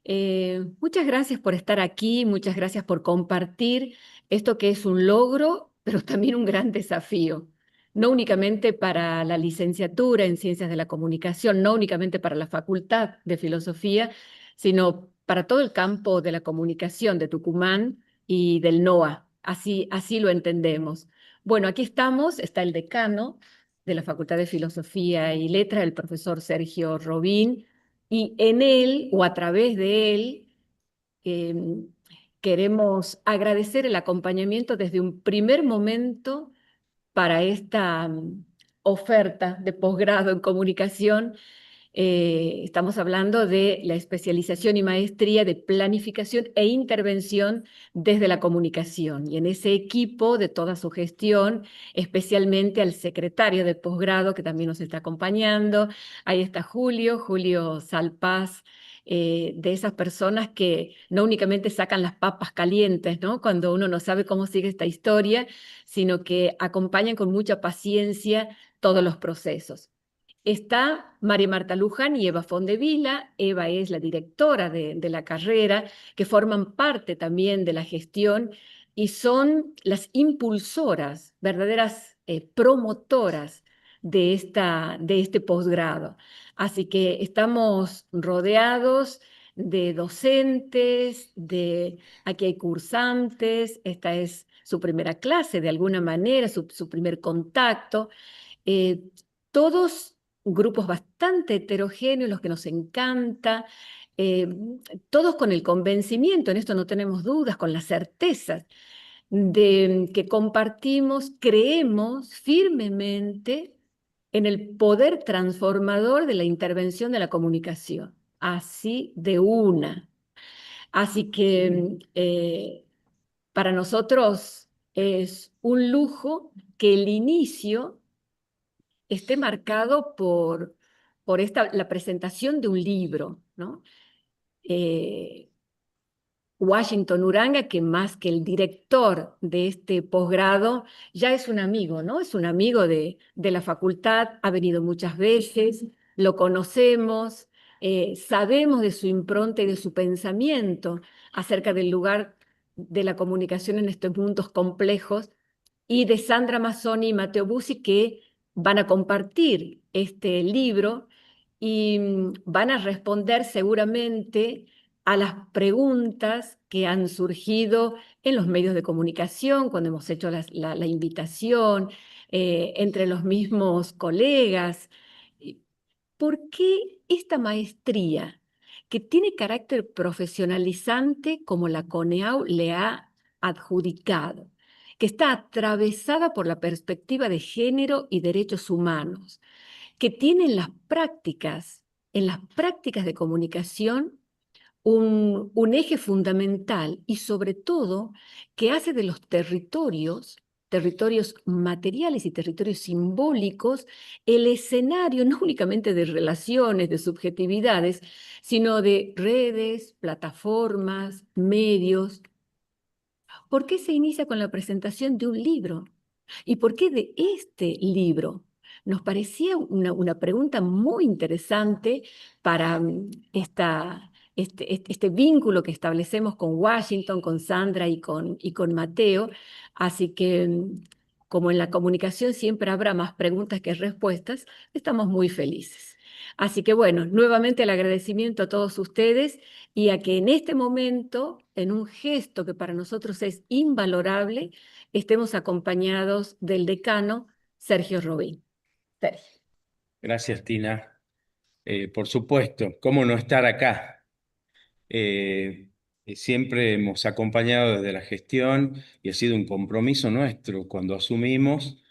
Muchas gracias por estar aquí, muchas gracias por compartir esto que es un logro, pero también un gran desafío. No únicamente para la licenciatura en Ciencias de la Comunicación, no únicamente para la Facultad de Filosofía, sino para todo el campo de la comunicación de Tucumán y del NOA. Así lo entendemos. Bueno, aquí estamos, está el decano de la Facultad de Filosofía y Letras, el profesor Sergio Robín, y en él o a través de él eh, queremos agradecer el acompañamiento desde un primer momento para esta oferta de posgrado en comunicación. Estamos hablando de la especialización y maestría de planificación e intervención desde la comunicación. Y en ese equipo de toda su gestión, especialmente al secretario de posgrado que también nos está acompañando. Ahí está Julio Salpaz, de esas personas que no únicamente sacan las papas calientes, ¿no? Cuando uno no sabe cómo sigue esta historia, sino que acompañan con mucha paciencia todos los procesos. Está María Marta Luján y Eva Fondevila. Eva es la directora de la carrera, que forman parte también de la gestión y son las impulsoras, verdaderas promotoras de este posgrado. Así que estamos rodeados de docentes, aquí hay cursantes, esta es su primera clase de alguna manera, su primer contacto. Eh, Todos grupos bastante heterogéneos, los que nos encanta, eh, todos con el convencimiento, en esto no tenemos dudas, con la certeza de que compartimos, creemos firmemente en el poder transformador de la intervención de la comunicación, así de una. Así que para nosotros es un lujo que el inicio esté marcado por la presentación de un libro, ¿no? Eh, Washington Uranga, que más que el director de este posgrado, ya es un amigo, ¿no? Es un amigo de la facultad, ha venido muchas veces, lo conocemos, sabemos de su impronta y de su pensamiento acerca del lugar de la comunicación en estos mundos complejos, y de Sandra Mazzoni y Matteo Bussi, que van a compartir este libro y van a responder seguramente a las preguntas que han surgido en los medios de comunicación, cuando hemos hecho la invitación, entre los mismos colegas. ¿Por qué esta maestría, que tiene carácter profesionalizante como la CONEAU le ha adjudicado, que está atravesada por la perspectiva de género y derechos humanos, que tiene en las prácticas de comunicación, un eje fundamental y sobre todo que hace de los territorios materiales y territorios simbólicos, el escenario no únicamente de relaciones, de subjetividades, sino de redes, plataformas, medios? ¿Por qué se inicia con la presentación de un libro? ¿Y por qué de este libro? Nos parecía una pregunta muy interesante para este vínculo que establecemos con Washington, con Sandra y con Mateo. Así que, como en la comunicación siempre habrá más preguntas que respuestas, estamos muy felices. Así que bueno, nuevamente el agradecimiento a todos ustedes y a que en este momento, en un gesto que para nosotros es invalorable, estemos acompañados del decano Sergio Robín. Sergio. Gracias, Tina. Por supuesto, ¿cómo no estar acá? Eh, Siempre hemos acompañado desde la gestión y ha sido un compromiso nuestro cuando asumimos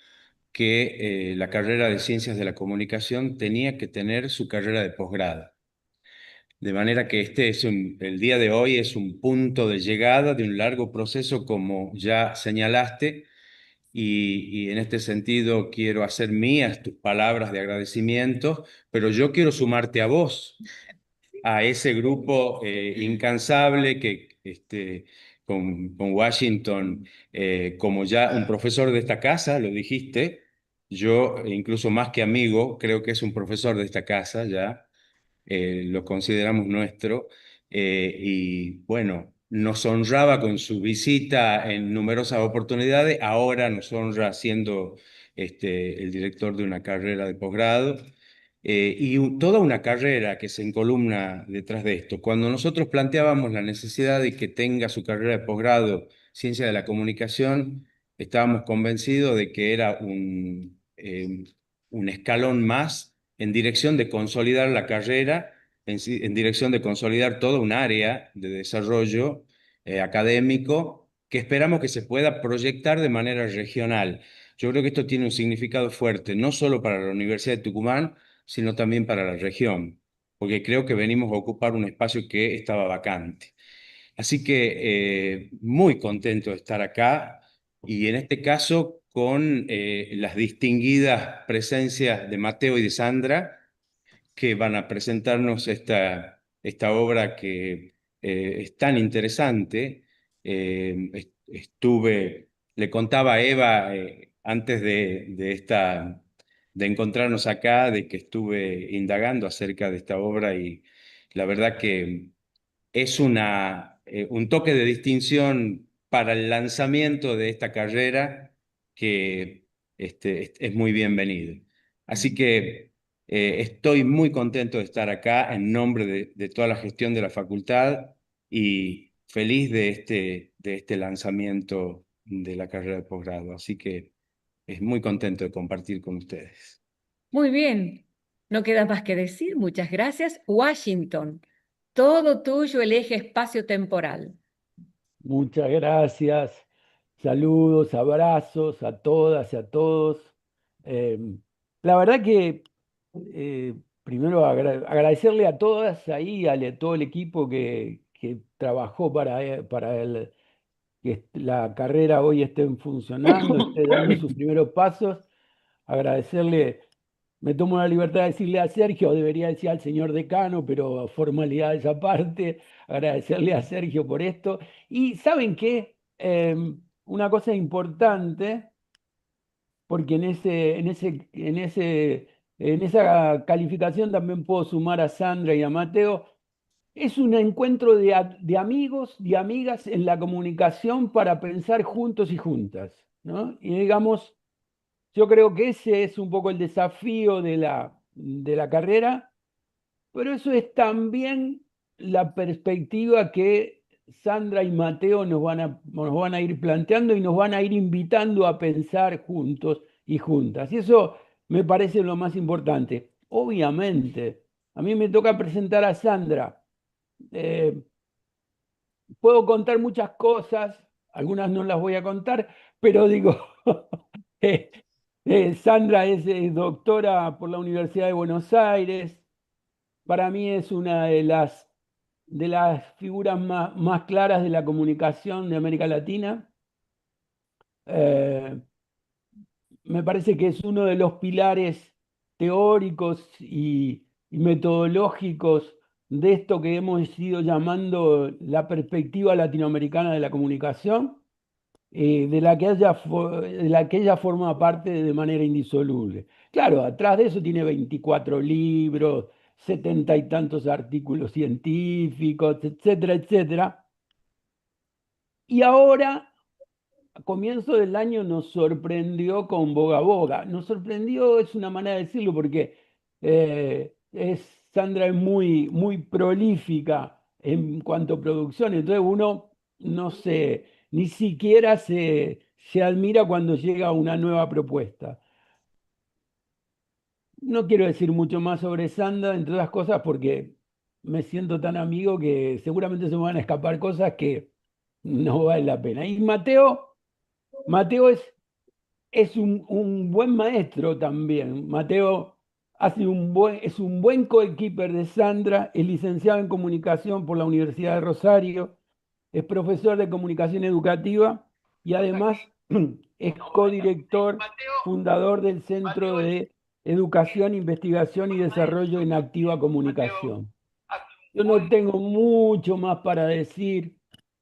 que la carrera de Ciencias de la Comunicación tenía que tener su carrera de posgrado. De manera que el día de hoy es un punto de llegada de un largo proceso, como ya señalaste, y en este sentido quiero hacer mías tus palabras de agradecimiento, pero yo quiero sumarte a vos, a ese grupo incansable que con Washington, como ya un profesor de esta casa, lo dijiste, yo incluso más que amigo, creo que es un profesor de esta casa ya, lo consideramos nuestro. y bueno, nos honraba con su visita en numerosas oportunidades, ahora nos honra siendo el director de una carrera de posgrado. Toda una carrera que se encolumna detrás de esto. Cuando nosotros planteábamos la necesidad de que tenga su carrera de posgrado, Ciencia de la Comunicación, estábamos convencidos de que era un escalón más en dirección de consolidar la carrera, en dirección de consolidar toda un área de desarrollo académico que esperamos que se pueda proyectar de manera regional. Yo creo que esto tiene un significado fuerte, no solo para la Universidad de Tucumán, sino también para la región, porque creo que venimos a ocupar un espacio que estaba vacante. Así que muy contento de estar acá y en este caso con las distinguidas presencias de Mateo y de Sandra, que van a presentarnos esta obra que es tan interesante. Le contaba a Eva antes de encontrarnos acá, de que estuve indagando acerca de esta obra y la verdad que es un toque de distinción para el lanzamiento de esta carrera que es muy bienvenido. Así que estoy muy contento de estar acá en nombre de toda la gestión de la facultad y feliz de este lanzamiento de la carrera de posgrado. Así que es muy contento de compartir con ustedes. Muy bien, no queda más que decir. Muchas gracias. Washington, todo tuyo el eje espacio-temporal. Muchas gracias. Saludos, abrazos a todas y a todos. Eh, la verdad que primero agradecerle a todas ahí, a todo el equipo que trabajó para que la carrera hoy esté funcionando, esté dando sus primeros pasos. Agradecerle, me tomo la libertad de decirle a Sergio, debería decir al señor decano, pero formalidades aparte, agradecerle a Sergio por esto. Y ¿saben qué? Una cosa importante, porque en esa calificación también puedo sumar a Sandra y a Mateo, es un encuentro de amigos y amigas en la comunicación para pensar juntos y juntas, ¿no? Y digamos, yo creo que ese es un poco el desafío de la carrera, pero eso es también la perspectiva que Sandra y Mateo nos van a ir planteando y nos van a ir invitando a pensar juntos y juntas. Y eso me parece lo más importante. Obviamente, a mí me toca presentar a Sandra. Eh, Puedo contar muchas cosas, algunas no las voy a contar, pero digo, eh, Sandra es doctora por la Universidad de Buenos Aires. Para mí es una de las figuras más claras de la comunicación de América Latina. Eh, Me parece que es uno de los pilares teóricos y metodológicos de esto que hemos ido llamando la perspectiva latinoamericana de la comunicación, de la que ella forma parte de manera indisoluble. Claro, atrás de eso tiene 24 libros, 70 y tantos artículos científicos, etcétera, etcétera. Y ahora, a comienzo del año, nos sorprendió con Boga Boga. Nos sorprendió, es una manera de decirlo, porque Sandra es muy prolífica en cuanto a producción, entonces uno no se, ni siquiera se admira cuando llega una nueva propuesta. No quiero decir mucho más sobre Sandra, entre otras cosas, porque me siento tan amigo que seguramente se me van a escapar cosas que no vale la pena. Y Mateo es un buen maestro también. Mateo es un buen coequiper de Sandra, es licenciado en comunicación por la Universidad de Rosario, es profesor de comunicación educativa y además es codirector, fundador del Centro de Educación, Investigación y Desarrollo en Activa Comunicación. Yo no tengo mucho más para decir,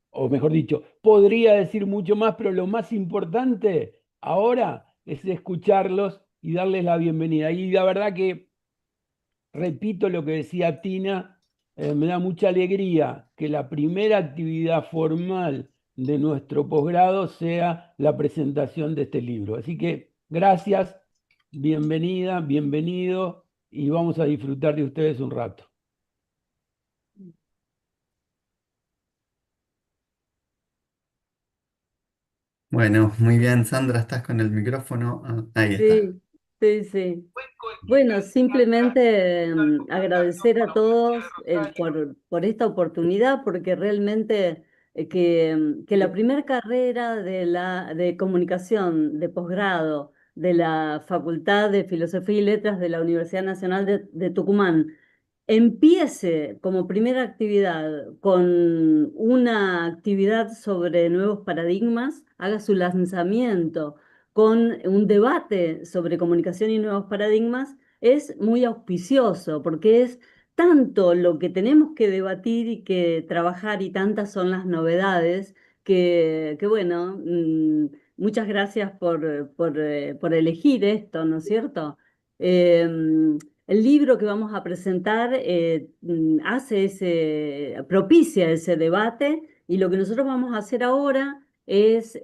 o mejor dicho, podría decir mucho más, pero lo más importante ahora es escucharlos y darles la bienvenida. Y la verdad que repito lo que decía Tina, me da mucha alegría que la primera actividad formal de nuestro posgrado sea la presentación de este libro. Así que gracias, bienvenida, bienvenido, y vamos a disfrutar de ustedes un rato. Bueno, muy bien, Sandra, estás con el micrófono. Ah, ahí está. Sí, sí, sí. Bueno, simplemente agradecer a todos por esta oportunidad, porque realmente que la primera carrera de comunicación de posgrado de la Facultad de Filosofía y Letras de la Universidad Nacional de Tucumán empiece como primera actividad con una actividad sobre nuevos paradigmas, haga su lanzamiento con un debate sobre comunicación y nuevos paradigmas, es muy auspicioso, porque es tanto lo que tenemos que debatir y que trabajar y tantas son las novedades que bueno, muchas gracias por elegir esto, ¿no es cierto? El libro que vamos a presentar propicia ese debate, y lo que nosotros vamos a hacer ahora es,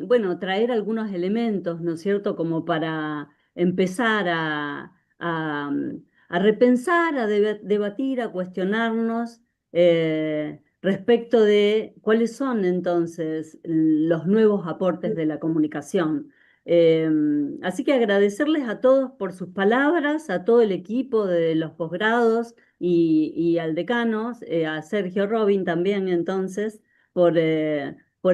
bueno, traer algunos elementos, ¿no es cierto?, como para empezar a repensar, debatir, a cuestionarnos respecto de cuáles son entonces los nuevos aportes de la comunicación. Eh, Así que agradecerles a todos por sus palabras, a todo el equipo de los posgrados y al decano, a Sergio Robin también entonces, por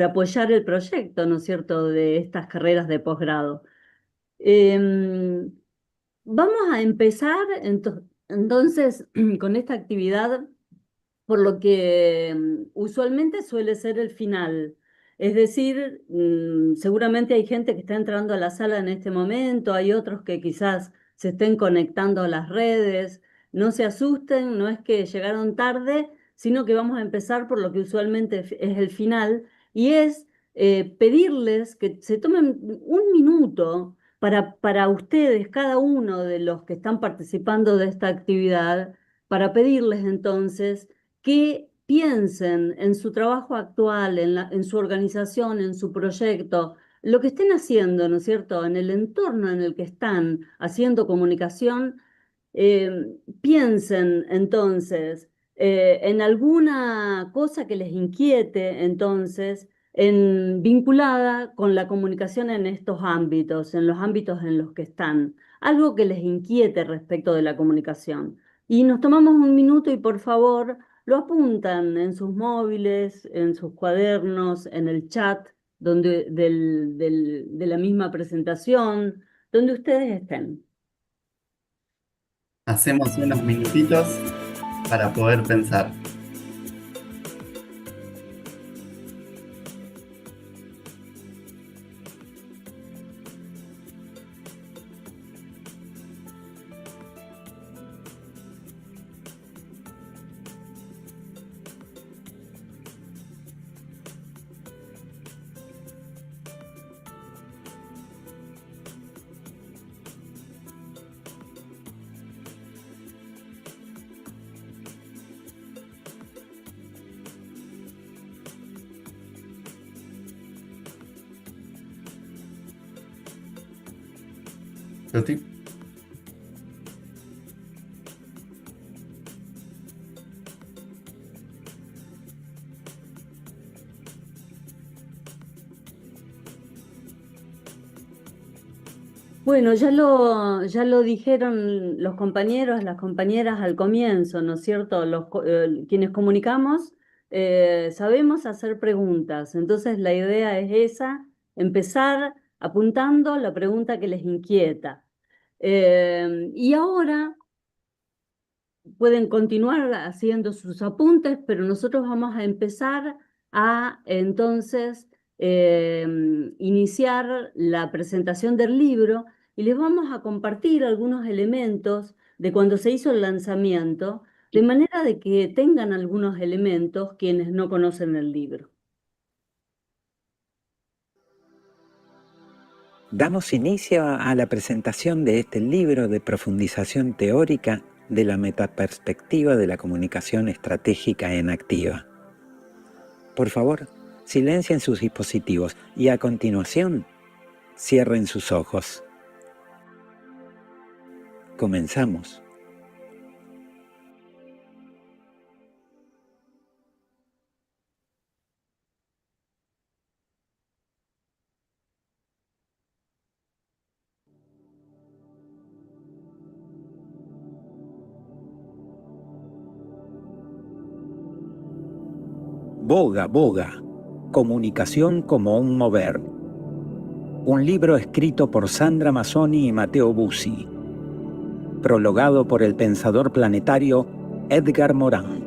apoyar el proyecto, ¿no es cierto?, de estas carreras de posgrado. Vamos a empezar entonces con esta actividad por lo que usualmente suele ser el final. Es decir, seguramente hay gente que está entrando a la sala en este momento, hay otros que quizás se estén conectando a las redes. No se asusten, no es que llegaron tarde, sino que vamos a empezar por lo que usualmente es el final, y es pedirles que se tomen un minuto para ustedes, cada uno de los que están participando de esta actividad, para pedirles entonces que piensen en su trabajo actual, en su organización, en su proyecto, lo que estén haciendo, ¿no es cierto?, en el entorno en el que están haciendo comunicación. Piensen entonces en alguna cosa que les inquiete, entonces, vinculada con la comunicación en estos ámbitos, en los ámbitos en los que están, algo que les inquiete respecto de la comunicación. Y nos tomamos un minuto y por favor lo apuntan en sus móviles, en sus cuadernos, en el chat de la misma presentación, donde ustedes estén. Hacemos unos minutitos para poder pensar. Tuti. Bueno, ya lo dijeron los compañeros, las compañeras al comienzo, ¿no es cierto? Quienes comunicamos sabemos hacer preguntas, entonces la idea es esa, empezar apuntando la pregunta que les inquieta. Y ahora pueden continuar haciendo sus apuntes, pero nosotros vamos a empezar a entonces iniciar la presentación del libro, y les vamos a compartir algunos elementos de cuando se hizo el lanzamiento, de manera de que tengan algunos elementos quienes no conocen el libro. Damos inicio a la presentación de este libro de profundización teórica de la metaperspectiva de la comunicación estratégica en activa. Por favor, silencien sus dispositivos y a continuación, cierren sus ojos. Comenzamos. Boga, Boga, Comunicación como un mover. Un libro escrito por Sandra Mazzoni y Matteo Bussi. Prologado por el pensador planetario Edgar Morin.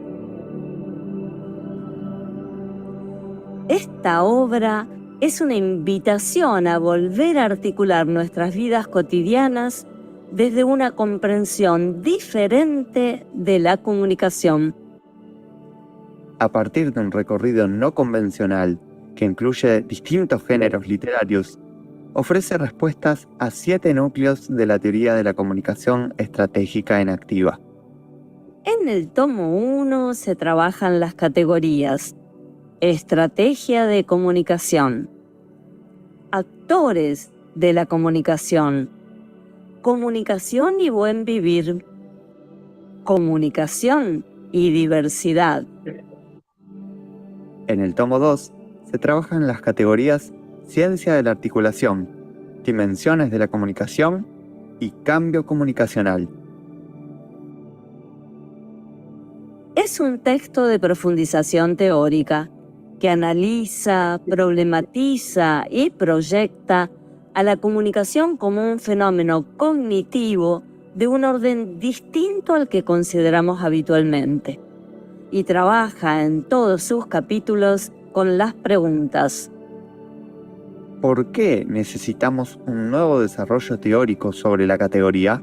Esta obra es una invitación a volver a articular nuestras vidas cotidianas desde una comprensión diferente de la comunicación. A partir de un recorrido no convencional que incluye distintos géneros literarios, ofrece respuestas a 7 núcleos de la teoría de la comunicación estratégica en activa. En el tomo 1 se trabajan las categorías: estrategia de comunicación, actores de la comunicación, comunicación y buen vivir, comunicación y diversidad. En el tomo 2 se trabajan las categorías ciencia de la articulación, dimensiones de la comunicación y cambio comunicacional. Es un texto de profundización teórica que analiza, problematiza y proyecta a la comunicación como un fenómeno cognitivo de un orden distinto al que consideramos habitualmente, y trabaja en todos sus capítulos con las preguntas: ¿por qué necesitamos un nuevo desarrollo teórico sobre la categoría?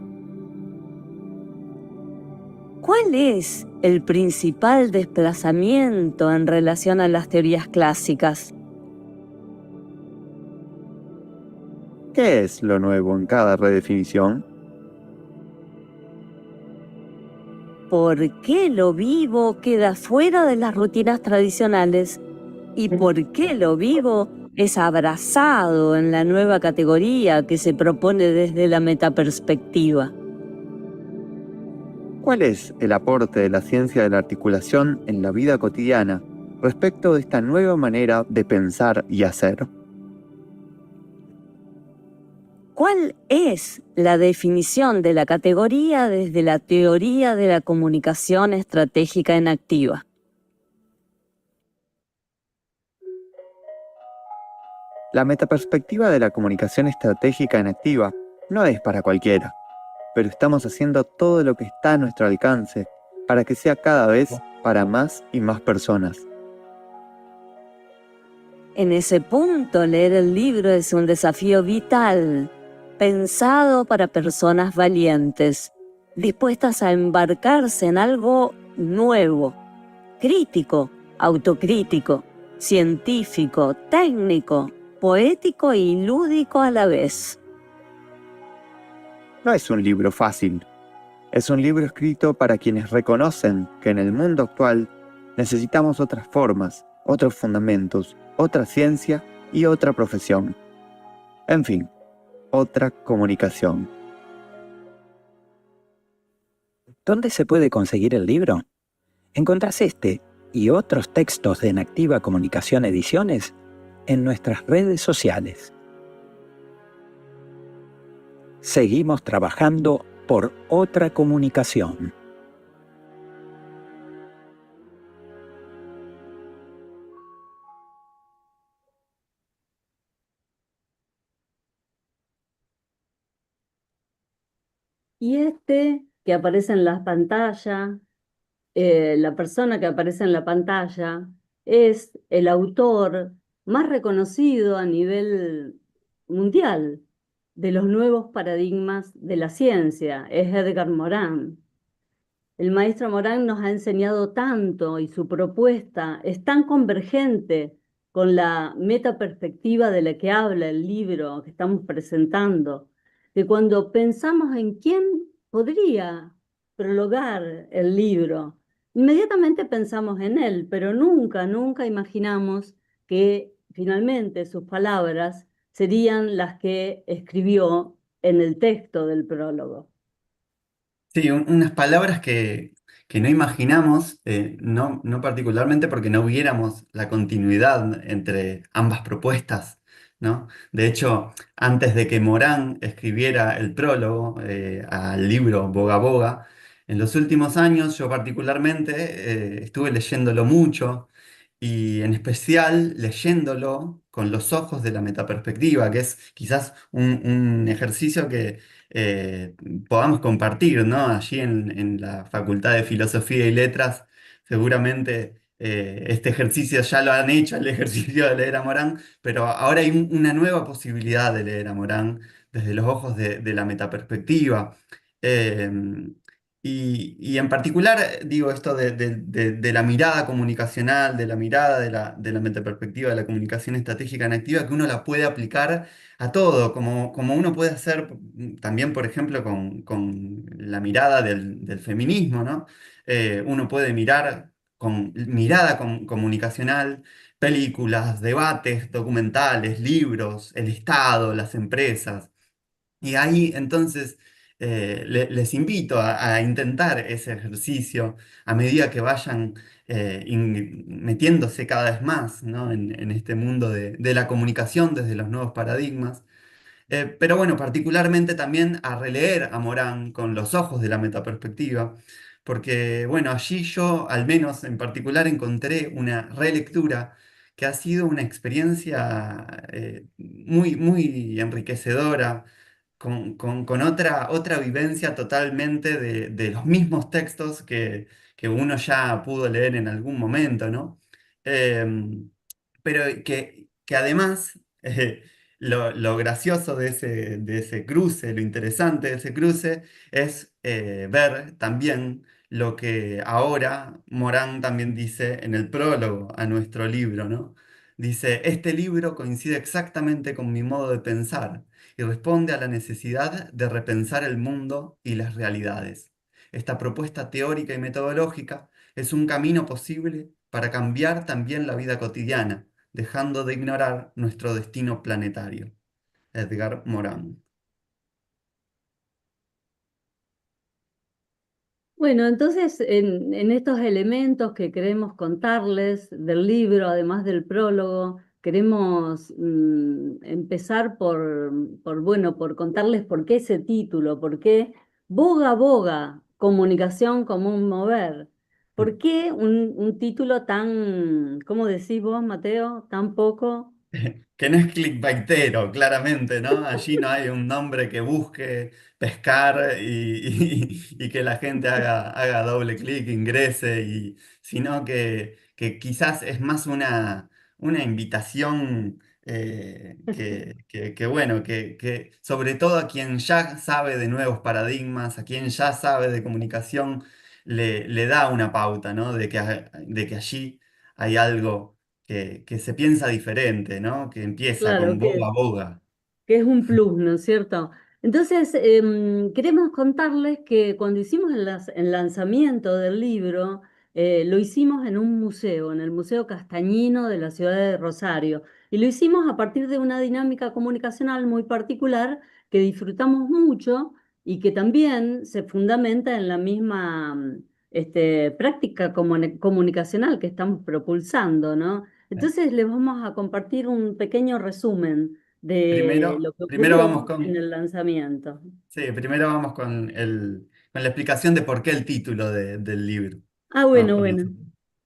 ¿cuál es el principal desplazamiento en relación a las teorías clásicas? ¿Qué es lo nuevo en cada redefinición? ¿Por qué lo vivo queda fuera de las rutinas tradicionales? ¿Y por qué lo vivo es abrazado en la nueva categoría que se propone desde la metaperspectiva? ¿Cuál es el aporte de la ciencia de la articulación en la vida cotidiana respecto de esta nueva manera de pensar y hacer? ¿Cuál es la definición de la categoría desde la teoría de la comunicación estratégica en activa? La metaperspectiva de la comunicación estratégica en activa no es para cualquiera, pero estamos haciendo todo lo que está a nuestro alcance para que sea cada vez para más y más personas. En ese punto, leer el libro es un desafío vital, pensado para personas valientes, dispuestas a embarcarse en algo nuevo, crítico, autocrítico, científico, técnico, poético y lúdico a la vez. No es un libro fácil. Es un libro escrito para quienes reconocen que en el mundo actual necesitamos otras formas, otros fundamentos, otra ciencia y otra profesión. En fin, otra comunicación. ¿Dónde se puede conseguir el libro? Encontrás este y otros textos de En Activa Comunicación Ediciones en nuestras redes sociales. Seguimos trabajando por otra comunicación. Y este que aparece en la pantalla, la persona que aparece en la pantalla, es el autor más reconocido a nivel mundial de los nuevos paradigmas de la ciencia, es Edgar Morin. El maestro Morin nos ha enseñado tanto y su propuesta es tan convergente con la metaperspectiva de la que habla el libro que estamos presentando, que cuando pensamos en quién podría prologar el libro, inmediatamente pensamos en él, pero nunca, nunca imaginamos que finalmente sus palabras serían las que escribió en el texto del prólogo. Sí, unas palabras que no imaginamos, no particularmente porque no viéramos la continuidad entre ambas propuestas, ¿no? De hecho, antes de que Morán escribiera el prólogo al libro Boga Boga, en los últimos años yo particularmente estuve leyéndolo mucho y en especial leyéndolo con los ojos de la metaperspectiva, que es quizás un ejercicio que eh, podamos compartir, ¿no? Allí en la Facultad de Filosofía y Letras, seguramente este ejercicio ya lo han hecho, el ejercicio de leer a Morán, pero ahora hay una nueva posibilidad de leer a Morán desde los ojos de la metaperspectiva. Eh, y en particular, digo esto de la mirada comunicacional, de la mirada de la metaperspectiva de la comunicación estratégica en activa, que uno la puede aplicar a todo, como uno puede hacer también, por ejemplo, con la mirada del feminismo, ¿no? Uno puede mirar con mirada comunicacional, películas, debates, documentales, libros, el Estado, las empresas. Y ahí entonces les invito a intentar ese ejercicio a medida que vayan metiéndose cada vez más, ¿no? en este mundo de la comunicación desde los nuevos paradigmas. Pero bueno, particularmente también a releer a Morán con los ojos de la metaperspectiva, porque bueno, allí yo al menos en particular encontré una relectura que ha sido una experiencia muy, muy enriquecedora, con otra vivencia totalmente de los mismos textos que uno ya pudo leer en algún momento, ¿no? Em, pero que además lo gracioso de ese cruce, lo interesante de ese cruce es ver también lo que ahora Morán también dice en el prólogo a nuestro libro, ¿no? Dice, este libro coincide exactamente con mi modo de pensar y responde a la necesidad de repensar el mundo y las realidades. Esta propuesta teórica y metodológica es un camino posible para cambiar también la vida cotidiana, dejando de ignorar nuestro destino planetario. Edgar Morán. Bueno, entonces en estos elementos que queremos contarles del libro, además del prólogo, queremos empezar por contarles por qué ese título, por qué Boga Boga, comunicación como un mover. ¿Por qué un título tan, cómo decís vos, Mateo, tan poco? Que no es clickbaitero, claramente, ¿no? Allí no hay un nombre que busque pescar y que la gente haga doble clic, ingrese, sino que quizás es más una invitación bueno, que sobre todo a quien ya sabe de nuevos paradigmas, a quien ya sabe de comunicación, le da una pauta, ¿no? De que allí hay algo que se piensa diferente, ¿no? Que empieza Claro, con boga a boga. que es un plus, ¿no es cierto? Entonces, queremos contarles que cuando hicimos el lanzamiento del libro, lo hicimos en un museo, en el Museo Castañino de la ciudad de Rosario, y lo hicimos a partir de una dinámica comunicacional muy particular que disfrutamos mucho y que también se fundamenta en la misma práctica comunicacional que estamos propulsando, ¿no? Entonces, les vamos a compartir un pequeño resumen de lo que Primero vamos ocurrió en el lanzamiento. sí, primero vamos con la explicación de por qué el título del libro. Ah, Vamos bueno, con bueno. eso.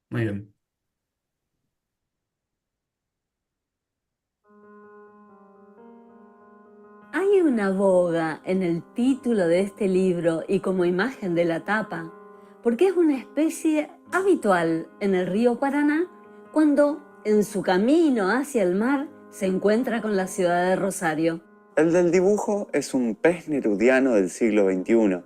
Muy bien. Hay una boga en el título de este libro y como imagen de la tapa, porque es una especie habitual en el río Paraná cuando en su camino hacia el mar se encuentra con la ciudad de Rosario. El del dibujo es un pez nerudiano del siglo XXI,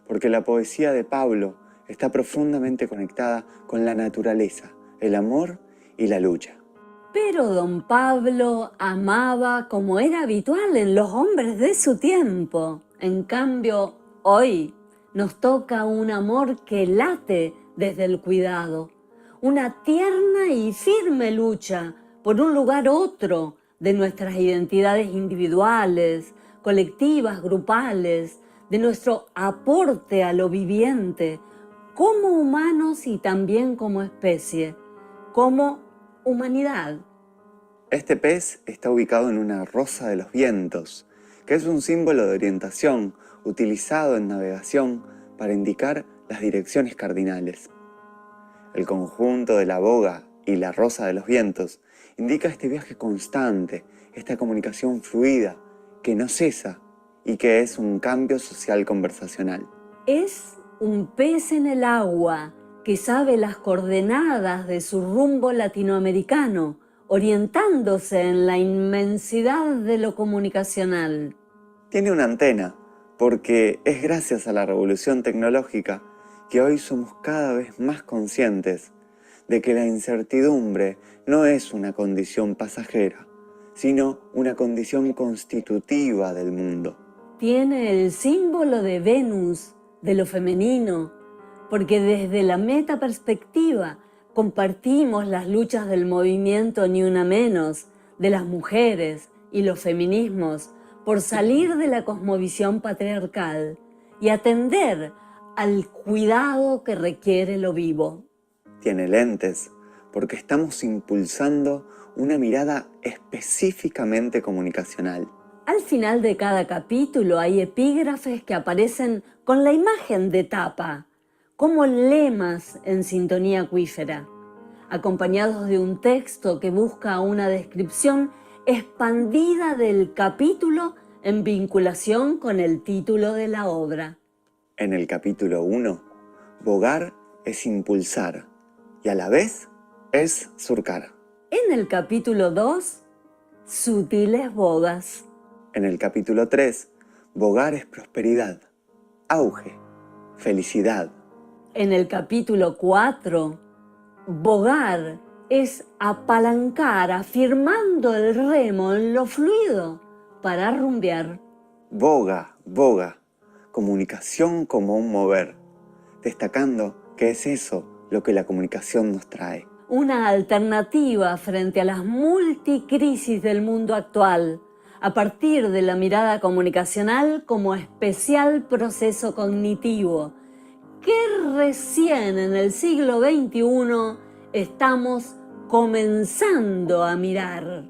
porque la poesía de Pablo está profundamente conectada con la naturaleza, el amor y la lucha. Pero don Pablo amaba como era habitual en los hombres de su tiempo. En cambio, hoy Nos toca un amor que late desde el cuidado, una tierna y firme lucha por un lugar otro de nuestras identidades individuales, colectivas, grupales, de nuestro aporte a lo viviente, como humanos y también como especie, como humanidad. Este pez está ubicado en una rosa de los vientos, que es un símbolo de orientación utilizado en navegación para indicar las direcciones cardinales. El conjunto de la boga y la rosa de los vientos indica este viaje constante, esta comunicación fluida que no cesa y que es un cambio social conversacional. Es un pez en el agua que sabe las coordenadas de su rumbo latinoamericano, orientándose en la inmensidad de lo comunicacional. Tiene una antena, porque es gracias a la revolución tecnológica que hoy somos cada vez más conscientes de que la incertidumbre no es una condición pasajera, sino una condición constitutiva del mundo. Tiene el símbolo de Venus, de lo femenino, porque desde la metaperspectiva compartimos las luchas del movimiento Ni Una Menos, de las mujeres y los feminismos, por salir de la cosmovisión patriarcal y atender al cuidado que requiere lo vivo. Tiene lentes, porque estamos impulsando una mirada específicamente comunicacional. Al final de cada capítulo hay epígrafes que aparecen con la imagen de tapa, como lemas en sintonía acuífera, acompañados de un texto que busca una descripción expandida del capítulo en vinculación con el título de la obra. En el capítulo 1, bogar es impulsar y a la vez es surcar. En el capítulo 2, sutiles bogas. En el capítulo 3, bogar es prosperidad, auge, felicidad. En el capítulo 4, bogar es apalancar, afirmando el remo en lo fluido para rumbear. Boga, boga, comunicación como un mover, destacando que es eso lo que la comunicación nos trae. Una alternativa frente a las multicrisis del mundo actual, a partir de la mirada comunicacional como especial proceso cognitivo, que recién en el siglo XXI estamos comenzando a mirar.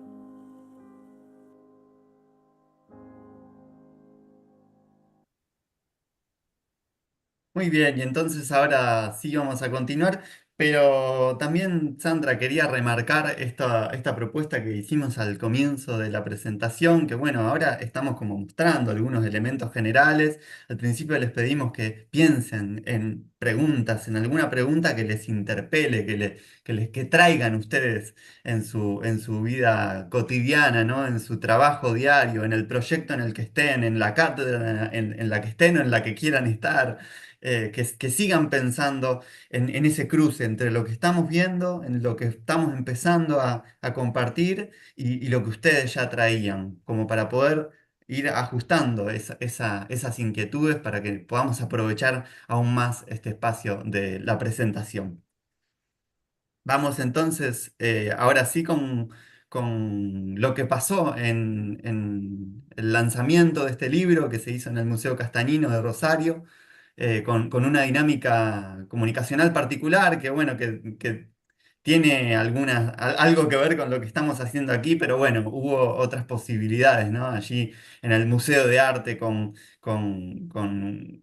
Muy bien, y entonces ahora sí vamos a continuar, pero también, Sandra, quería remarcar esta propuesta que hicimos al comienzo de la presentación, que bueno, ahora estamos como mostrando algunos elementos generales. Al principio les pedimos que piensen en preguntas, en alguna pregunta que les interpele, que traigan ustedes en su vida cotidiana, ¿no? En su trabajo diario, en el proyecto en el que estén, en la cátedra en la que estén o en la que quieran estar. Que sigan pensando en ese cruce entre lo que estamos viendo, en lo que estamos empezando a compartir y lo que ustedes ya traían, como para poder ir ajustando esas inquietudes para que podamos aprovechar aún más este espacio de la presentación. Vamos entonces, ahora sí con lo que pasó en el lanzamiento de este libro que se hizo en el Museo Castañino de Rosario, con una dinámica comunicacional particular que, bueno, que tiene algo que ver con lo que estamos haciendo aquí, pero bueno, hubo otras posibilidades, ¿no? Allí en el Museo de Arte con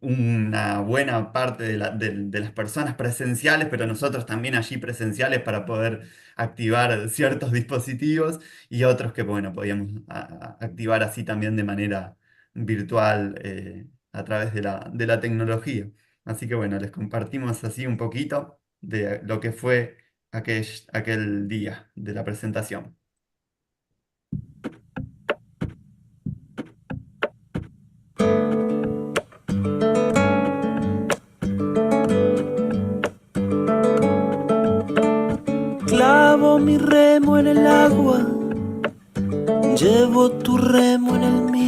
una buena parte de las personas presenciales, pero nosotros también allí presenciales para poder activar ciertos dispositivos y otros que, bueno, podíamos activar así también de manera virtual a través de la tecnología. Así que bueno, les compartimos así un poquito de lo que fue aquel día de la presentación. Clavo mi remo en el agua, llevo tu remo en el mío.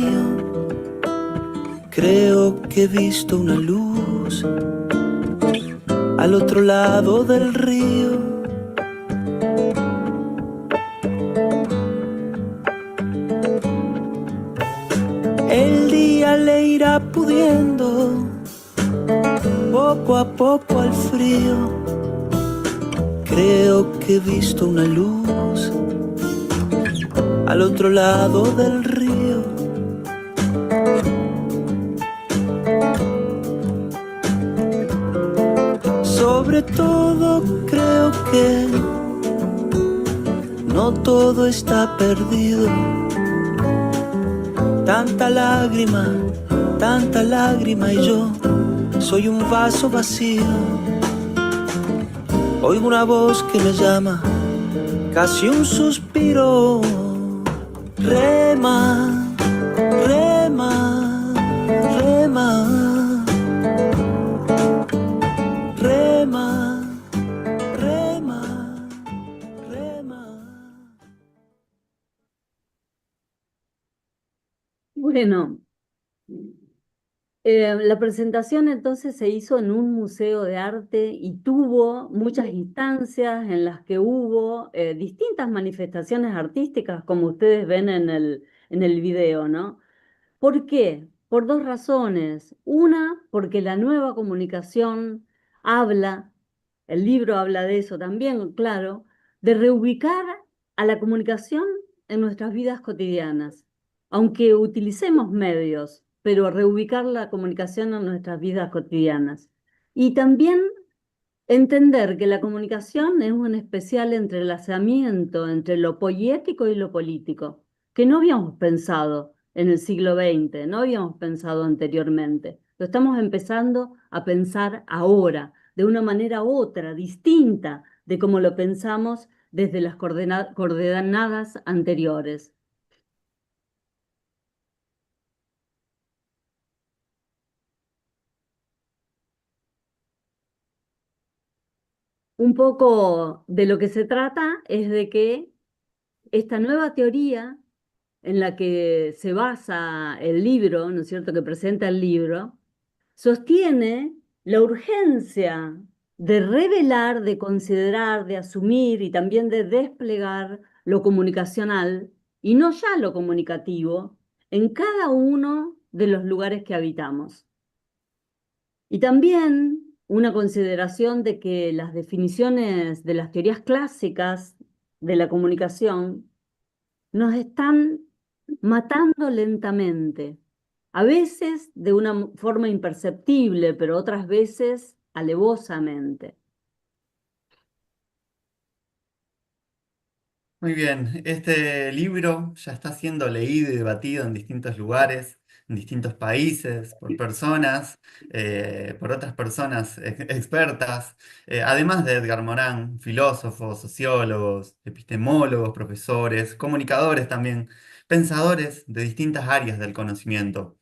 Creo que he visto una luz luz al otro lado del río. El día le irá pudiendo poco a poco al frío. Creo que he visto una luz al otro lado del río. Sobre todo creo que no todo está perdido. Tanta lágrima y yo soy un vaso vacío. Oigo una voz que me llama, casi un suspiro. Rema, rema, rema. Rema, rema, rema. Bueno, la presentación entonces se hizo en un museo de arte y tuvo muchas instancias en las que hubo distintas manifestaciones artísticas, como ustedes ven en el video, ¿no? ¿Por qué? Por dos razones. Una, porque la nueva comunicación habla, el libro habla de eso también, claro, de reubicar a la comunicación en nuestras vidas cotidianas. Aunque utilicemos medios, pero reubicar la comunicación en nuestras vidas cotidianas. Y también entender que la comunicación es un especial entrelazamiento entre lo poético y lo político, que no habíamos pensado en el siglo XX, no habíamos pensado anteriormente. Lo estamos empezando a pensar ahora, de una manera otra, distinta de como lo pensamos desde las coordenadas anteriores. Un poco de lo que se trata es de que esta nueva teoría en la que se basa el libro, ¿no es cierto?, que presenta el libro, sostiene la urgencia de revelar, de considerar, de asumir y también de desplegar lo comunicacional y no ya lo comunicativo en cada uno de los lugares que habitamos. Y también una consideración de que las definiciones de las teorías clásicas de la comunicación nos están matando lentamente, a veces de una forma imperceptible, pero otras veces alevosamente. Muy bien, este libro ya está siendo leído y debatido en distintos lugares, en distintos países, por otras personas expertas, además de Edgar Morin, filósofos, sociólogos, epistemólogos, profesores, comunicadores también, pensadores de distintas áreas del conocimiento.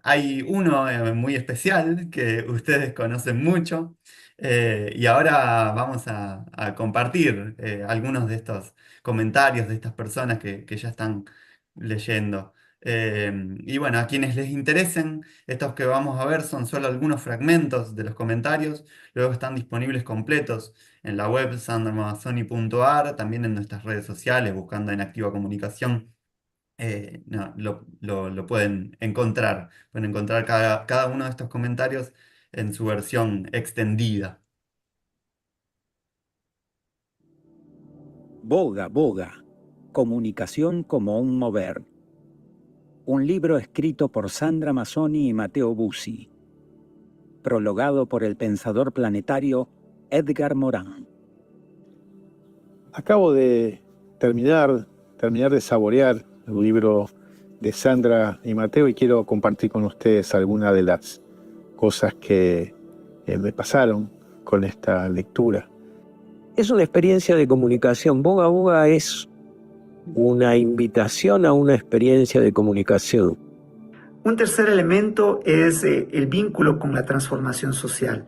Hay uno muy especial que ustedes conocen mucho. Y ahora vamos a compartir algunos de estos comentarios de estas personas que ya están leyendo. Y bueno, a quienes les interesen, estos que vamos a ver son solo algunos fragmentos de los comentarios, luego están disponibles completos en la web sandramazoni.ar, también en nuestras redes sociales, buscando en Activa Comunicación. Lo pueden encontrar. Pueden encontrar cada uno de estos comentarios en su versión extendida. Boga, Boga. Comunicación como un mover. Un libro escrito por Sandra Mazzoni y Matteo Bussi. Prologado por el pensador planetario Edgar Morin. Acabo de terminar de saborear el libro de Sandra y Matteo y quiero compartir con ustedes algunas de las cosas que me pasaron con esta lectura. Es una experiencia de comunicación. Boga Boga es una invitación a una experiencia de comunicación. Un tercer elemento es el vínculo con la transformación social.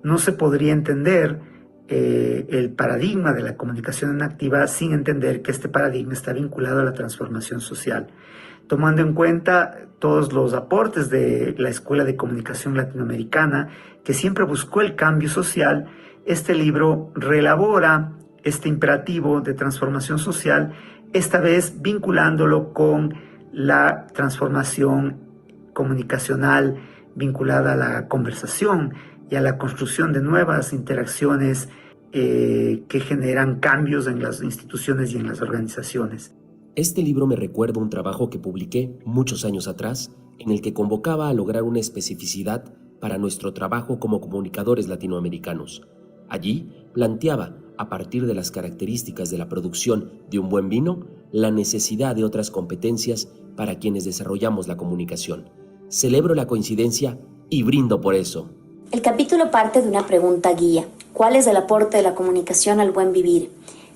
No se podría entender el paradigma de la comunicación activa sin entender que este paradigma está vinculado a la transformación social. tomando en cuenta todos los aportes de la Escuela de Comunicación Latinoamericana, que siempre buscó el cambio social. Este libro reelabora este imperativo de transformación social, esta vez vinculándolo con la transformación comunicacional vinculada a la conversación y a la construcción de nuevas interacciones que generan cambios en las instituciones y en las organizaciones. Este libro me recuerda un trabajo que publiqué muchos años atrás, en el que convocaba a lograr una especificidad para nuestro trabajo como comunicadores latinoamericanos. Allí planteaba, a partir de las características de la producción de un buen vino, la necesidad de otras competencias para quienes desarrollamos la comunicación. Celebro la coincidencia y brindo por eso. El capítulo parte de una pregunta guía. ¿Cuál es el aporte de la comunicación al buen vivir?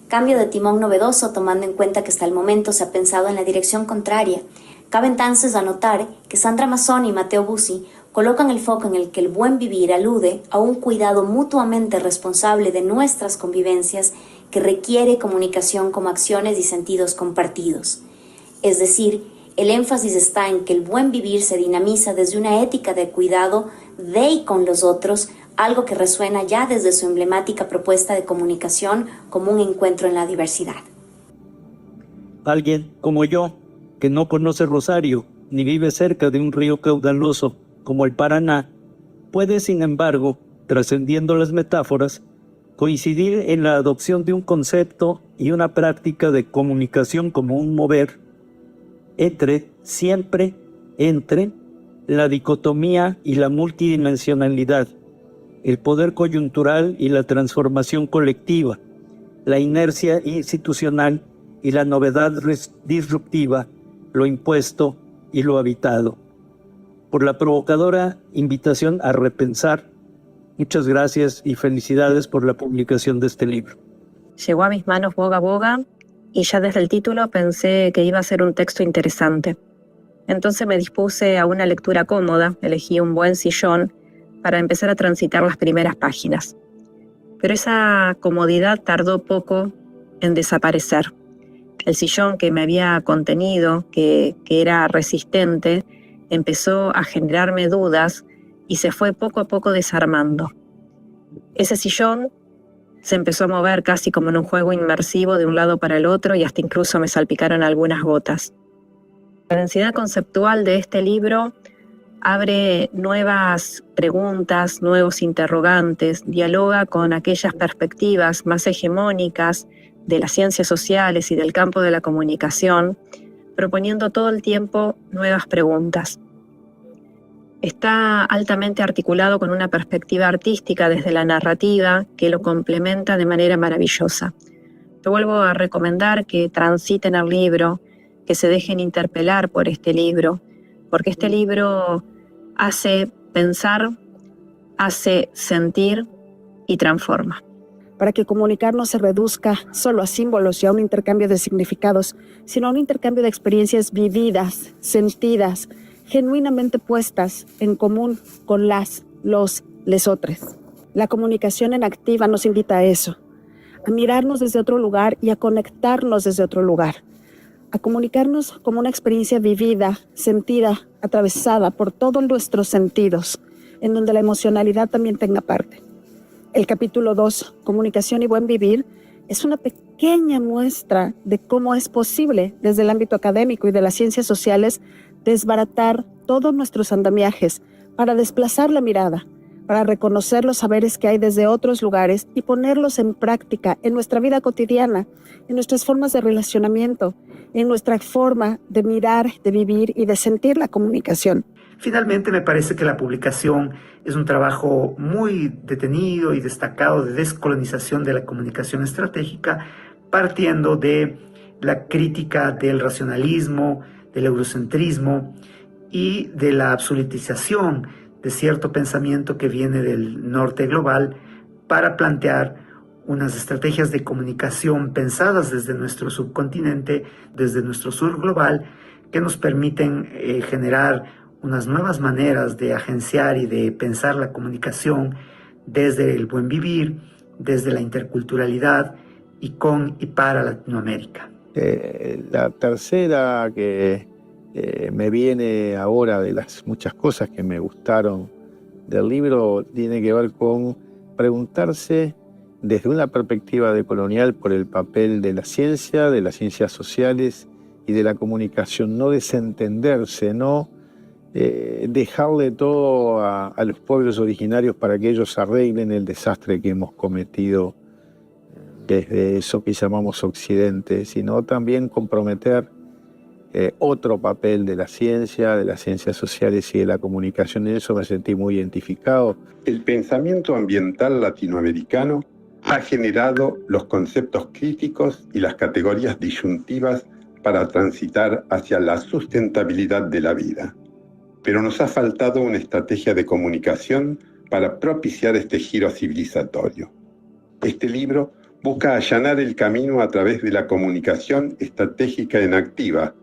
Cambio de timón novedoso, tomando en cuenta que hasta el momento se ha pensado en la dirección contraria. Cabe entonces anotar que Sandra Massoni y Matteo Bussi colocan el foco en el que el buen vivir alude a un cuidado mutuamente responsable de nuestras convivencias que requiere comunicación como acciones y sentidos compartidos. Es decir, el énfasis está en que el buen vivir se dinamiza desde una ética de cuidado de y con los otros, algo que resuena ya desde su emblemática propuesta de comunicación como un encuentro en la diversidad. Alguien como yo, que no conoce Rosario, ni vive cerca de un río caudaloso como el Paraná, puede, sin embargo, trascendiendo las metáforas, coincidir en la adopción de un concepto y una práctica de comunicación como un mover, siempre entre la dicotomía y la multidimensionalidad, el poder coyuntural y la transformación colectiva, la inercia institucional y la novedad disruptiva, lo impuesto y lo habitado. Por la provocadora invitación a repensar, muchas gracias y felicidades por la publicación de este libro. Llegó a mis manos Boga Boga y ya desde el título pensé que iba a ser un texto interesante. Entonces me dispuse a una lectura cómoda, elegí un buen sillón para empezar a transitar las primeras páginas. Pero esa comodidad tardó poco en desaparecer. El sillón que me había contenido, que era resistente, empezó a generarme dudas y se fue poco a poco desarmando. Ese sillón se empezó a mover casi como en un juego inmersivo de un lado para el otro y hasta incluso me salpicaron algunas gotas. La densidad conceptual de este libro abre nuevas preguntas, nuevos interrogantes, dialoga con aquellas perspectivas más hegemónicas de las ciencias sociales y del campo de la comunicación, proponiendo todo el tiempo nuevas preguntas. Está altamente articulado con una perspectiva artística desde la narrativa que lo complementa de manera maravillosa. Te vuelvo a recomendar que transiten el libro, que se dejen interpelar por este libro, porque este libro hace pensar, hace sentir y transforma. Para que comunicar no se reduzca solo a símbolos y a un intercambio de significados, sino a un intercambio de experiencias vividas, sentidas, genuinamente puestas en común con los, lesotres. La comunicación en activa nos invita a eso, a mirarnos desde otro lugar y a conectarnos desde otro lugar, a comunicarnos como una experiencia vivida, sentida, atravesada por todos nuestros sentidos, en donde la emocionalidad también tenga parte. El capítulo 2, Comunicación y Buen Vivir, es una pequeña muestra de cómo es posible, desde el ámbito académico y de las ciencias sociales, desbaratar todos nuestros andamiajes para desplazar la mirada, para reconocer los saberes que hay desde otros lugares y ponerlos en práctica en nuestra vida cotidiana, en nuestras formas de relacionamiento, en nuestra forma de mirar, de vivir y de sentir la comunicación. Finalmente, me parece que la publicación es un trabajo muy detenido y destacado de descolonización de la comunicación estratégica, partiendo de la crítica del racionalismo, del eurocentrismo y de la absolutización de cierto pensamiento que viene del norte global para plantear unas estrategias de comunicación pensadas desde nuestro subcontinente, desde nuestro sur global, que nos permiten generar unas nuevas maneras de agenciar y de pensar la comunicación desde el buen vivir, desde la interculturalidad y con y para Latinoamérica. La tercera que me viene ahora de las muchas cosas que me gustaron del libro, tiene que ver con preguntarse desde una perspectiva decolonial por el papel de la ciencia, de las ciencias sociales y de la comunicación, no desentenderse, no dejarle todo a los pueblos originarios para que ellos arreglen el desastre que hemos cometido desde eso que llamamos Occidente, sino también comprometer otro papel de las ciencias sociales y de la comunicación. En eso me sentí muy identificado. El pensamiento ambiental latinoamericano ha generado los conceptos críticos y las categorías disyuntivas para transitar hacia la sustentabilidad de la vida. Pero nos ha faltado una estrategia de comunicación para propiciar este giro civilizatorio. Este libro busca allanar el camino a través de la comunicación estratégica en activa,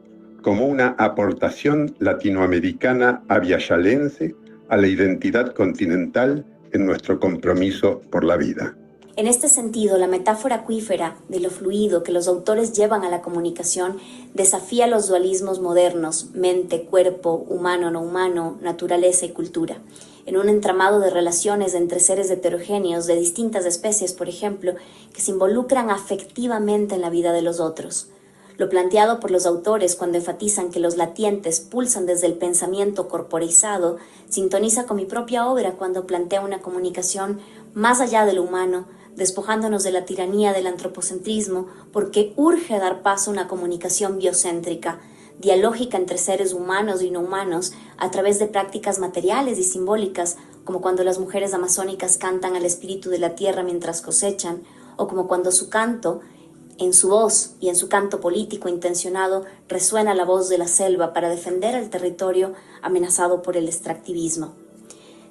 como una aportación latinoamericana aviayalense a la identidad continental en nuestro compromiso por la vida. En este sentido, la metáfora acuífera de lo fluido que los autores llevan a la comunicación desafía los dualismos modernos, mente, cuerpo, humano, no humano, naturaleza y cultura. En un entramado de relaciones entre seres heterogéneos de distintas especies, por ejemplo, que se involucran afectivamente en la vida de los otros. Lo planteado por los autores cuando enfatizan que los latientes pulsan desde el pensamiento corporeizado sintoniza con mi propia obra cuando plantea una comunicación más allá de lo humano, despojándonos de la tiranía del antropocentrismo, porque urge dar paso a una comunicación biocéntrica, dialógica entre seres humanos y no humanos, a través de prácticas materiales y simbólicas, como cuando las mujeres amazónicas cantan al espíritu de la tierra mientras cosechan, o como cuando su canto, en su voz y en su canto político intencionado, resuena la voz de la selva para defender el territorio amenazado por el extractivismo.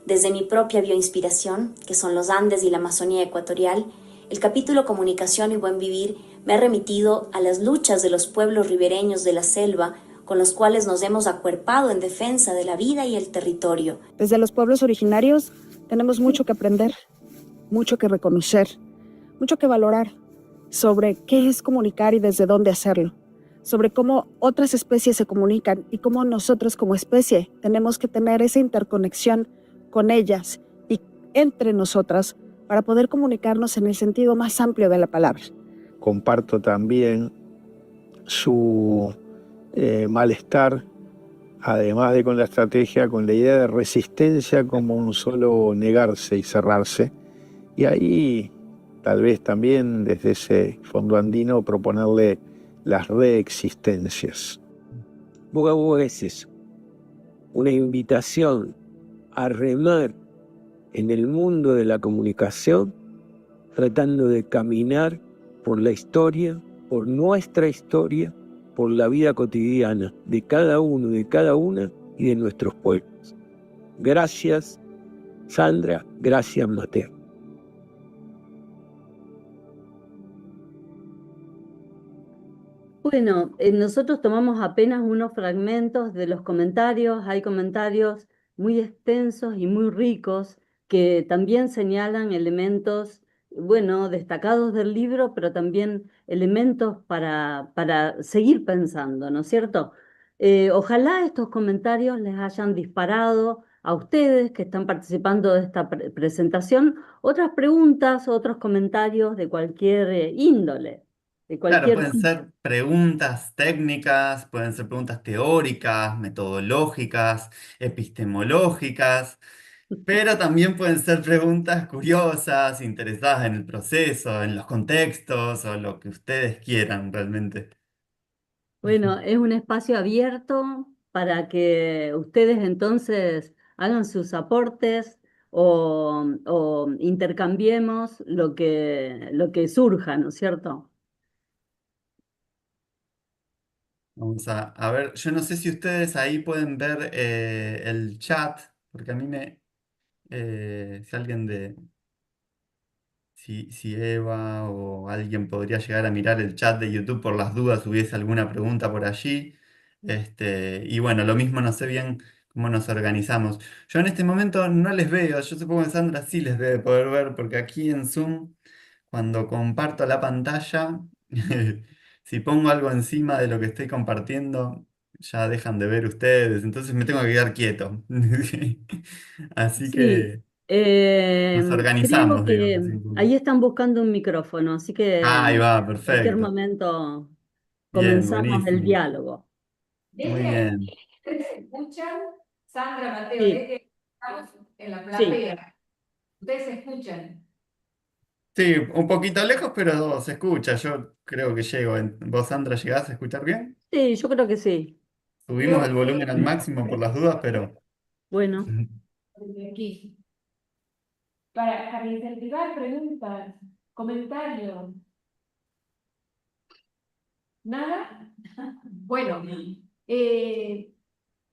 Desde mi propia bioinspiración, que son los Andes y la Amazonía ecuatorial, el capítulo Comunicación y Buen Vivir me ha remitido a las luchas de los pueblos ribereños de la selva con los cuales nos hemos acuerpado en defensa de la vida y el territorio. Desde los pueblos originarios tenemos mucho que aprender, mucho que reconocer, mucho que valorar sobre qué es comunicar y desde dónde hacerlo, sobre cómo otras especies se comunican y cómo nosotros como especie tenemos que tener esa interconexión con ellas y entre nosotras para poder comunicarnos en el sentido más amplio de la palabra. Comparto también su malestar, además de con la estrategia, con la idea de resistencia como un solo negarse y cerrarse. Y ahí, tal vez también desde ese fondo andino, proponerle las reexistencias. Boga Boga es eso, una invitación a remar en el mundo de la comunicación, tratando de caminar por la historia, por nuestra historia, por la vida cotidiana de cada uno, de cada una y de nuestros pueblos. Gracias, Sandra, gracias, Mateo. Bueno, nosotros tomamos apenas unos fragmentos de los comentarios. Hay comentarios muy extensos y muy ricos que también señalan elementos, bueno, destacados del libro, pero también elementos para seguir pensando, ¿no es cierto? Ojalá estos comentarios les hayan disparado a ustedes que están participando de esta presentación otras preguntas, otros comentarios de cualquier índole. Claro, pueden ser preguntas técnicas, pueden ser preguntas teóricas, metodológicas, epistemológicas, pero también pueden ser preguntas curiosas, interesadas en el proceso, en los contextos o lo que ustedes quieran realmente. Bueno, es un espacio abierto para que ustedes entonces hagan sus aportes o intercambiemos lo que surja, ¿no es cierto? Vamos a ver, yo no sé si ustedes ahí pueden ver el chat, porque a mí si alguien si Eva o alguien podría llegar a mirar el chat de YouTube por las dudas, hubiese alguna pregunta por allí. Y bueno, lo mismo no sé bien cómo nos organizamos. Yo en este momento no les veo, yo supongo que Sandra sí les debe poder ver, porque aquí en Zoom, cuando comparto la pantalla, si pongo algo encima de lo que estoy compartiendo, ya dejan de ver ustedes, entonces me tengo que quedar quieto. Así Sí, que nos creo organizamos, digamos. que Así un poco. ahí están buscando un micrófono, así que Ahí va, en cualquier perfecto. momento Bien, comenzamos el buenísimo. diálogo. Muy Desde aquí, bien. ¿ustedes se escuchan? Sandra, Mateo, Sí, desde que estamos en la sí, platea. ¿Ustedes se escuchan? Sí, un poquito lejos, pero se escucha. Yo creo que llego. ¿Vos, Sandra, llegás a escuchar bien? sí, yo creo que sí. Subimos el volumen al máximo por las dudas, pero Bueno, Desde aquí. Para incentivar preguntas, comentarios. ¿Nada? Bueno,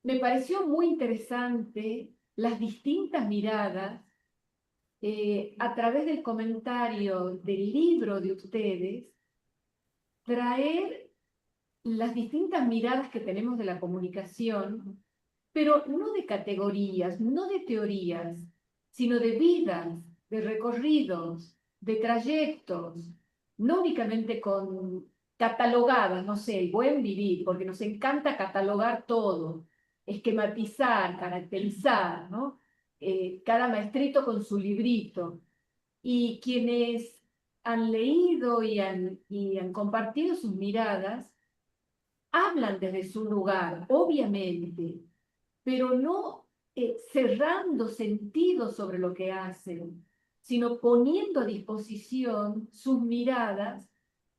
me pareció muy interesante las distintas miradas a través del comentario del libro de ustedes, traer las distintas miradas que tenemos de la comunicación, pero no de categorías, no de teorías, sino de vidas, de recorridos, de trayectos, no únicamente con catalogadas, no sé, el buen vivir, porque nos encanta catalogar todo, esquematizar, caracterizar, ¿no? Cada maestrito con su librito. Y quienes han leído y han compartido sus miradas, hablan desde su lugar, obviamente, pero no cerrando sentido sobre lo que hacen, sino poniendo a disposición sus miradas,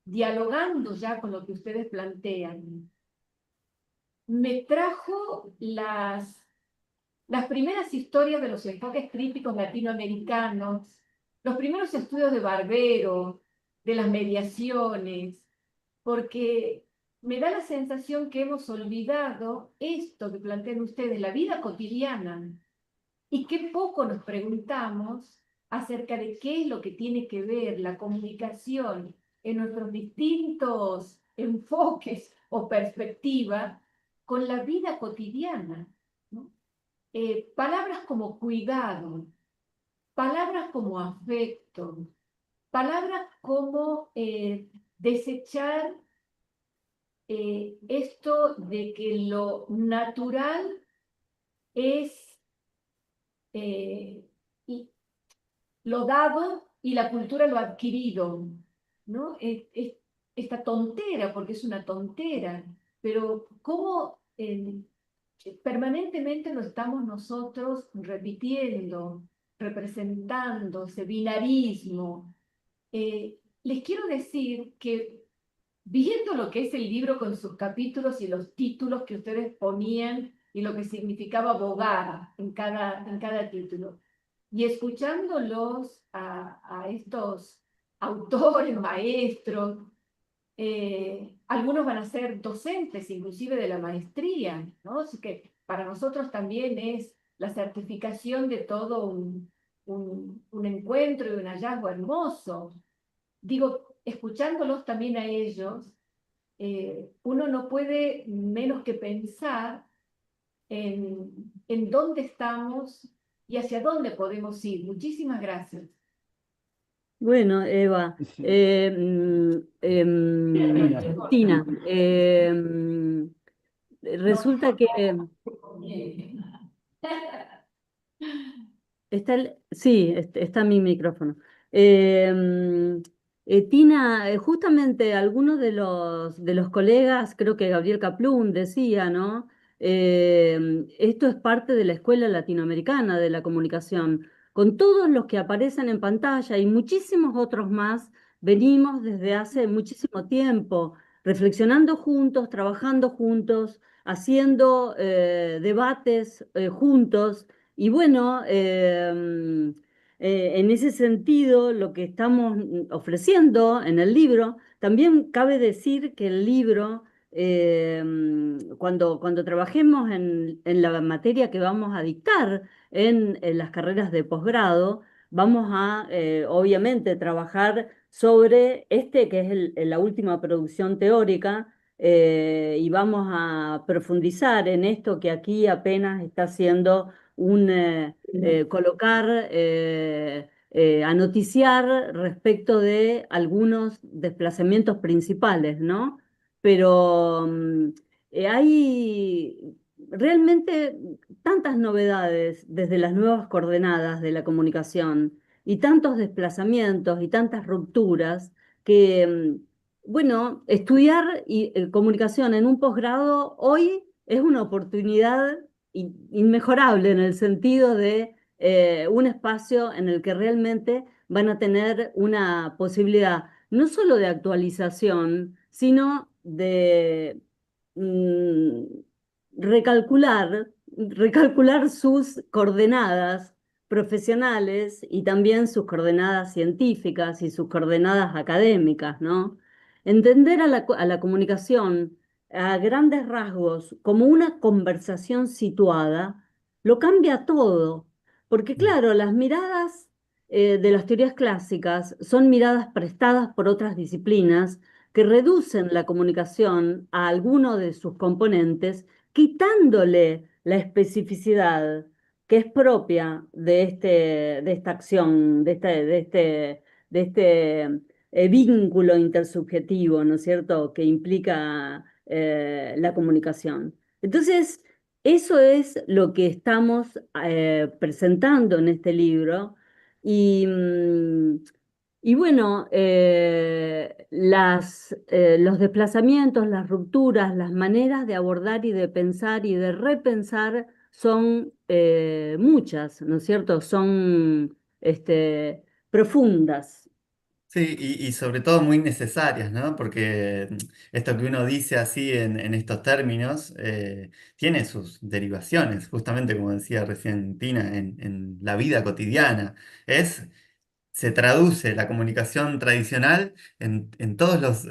dialogando ya con lo que ustedes plantean. Me trajo las primeras historias de los enfoques críticos latinoamericanos, los primeros estudios de Barbero, de las mediaciones, porque me da la sensación que hemos olvidado esto que plantean ustedes, la vida cotidiana, y qué poco nos preguntamos acerca de qué es lo que tiene que ver la comunicación en nuestros distintos enfoques o perspectivas con la vida cotidiana, ¿no? Palabras como cuidado, palabras como afecto, palabras como desechar esto de que lo natural es y lo dado y la cultura lo adquirido, ¿no? Esta tontera, porque es una tontera, pero cómo permanentemente lo estamos nosotros repitiendo, representando, ese binarismo. Les quiero decir que viendo lo que es el libro con sus capítulos y los títulos que ustedes ponían y lo que significaba bogar en cada título, y escuchándolos a estos autores, maestros, algunos van a ser docentes inclusive de la maestría, ¿no? Así que para nosotros también es la certificación de todo un encuentro y un hallazgo hermoso. Digo, escuchándolos también a ellos, uno no puede menos que pensar en dónde estamos y hacia dónde podemos ir. Muchísimas gracias. bueno, Eva, Sí. Tina, resulta que sí, está mi micrófono. Tina, justamente algunos de los colegas, creo que Gabriel Kaplun decía, ¿no? Esto es parte de la Escuela Latinoamericana de la Comunicación. Con todos los que aparecen en pantalla y muchísimos otros más, venimos desde hace muchísimo tiempo reflexionando juntos, trabajando juntos, haciendo debates juntos. Y bueno, en ese sentido, lo que estamos ofreciendo en el libro, también cabe decir que el libro, cuando trabajemos en la materia que vamos a dictar en las carreras de posgrado, vamos a, obviamente, trabajar sobre que es la última producción teórica, y vamos a profundizar en esto que aquí apenas está siendo colocar, a noticiar respecto de algunos desplazamientos principales, ¿no? Pero hay realmente tantas novedades desde las nuevas coordenadas de la comunicación y tantos desplazamientos y tantas rupturas que, bueno, estudiar comunicación en un posgrado hoy es una oportunidad inmejorable en el sentido de un espacio en el que realmente van a tener una posibilidad no solo de actualización, sino de mm, recalcular sus coordenadas profesionales y también sus coordenadas científicas y sus coordenadas académicas, ¿no? Entender a la comunicación a grandes rasgos como una conversación situada lo cambia todo, porque claro, las miradas de las teorías clásicas son miradas prestadas por otras disciplinas que reducen la comunicación a alguno de sus componentes, quitándole la especificidad que es propia de esta acción, de este vínculo intersubjetivo, ¿no es cierto?, que implica la comunicación. Entonces, eso es lo que estamos presentando en este libro y, y bueno, los desplazamientos, las rupturas, las maneras de abordar y de pensar y de repensar son muchas, ¿no es cierto? Son profundas. Sí, y sobre todo muy necesarias, ¿no? Porque esto que uno dice así en estos términos tiene sus derivaciones, justamente como decía recién Tina, en la vida cotidiana. Se traduce la comunicación tradicional en todas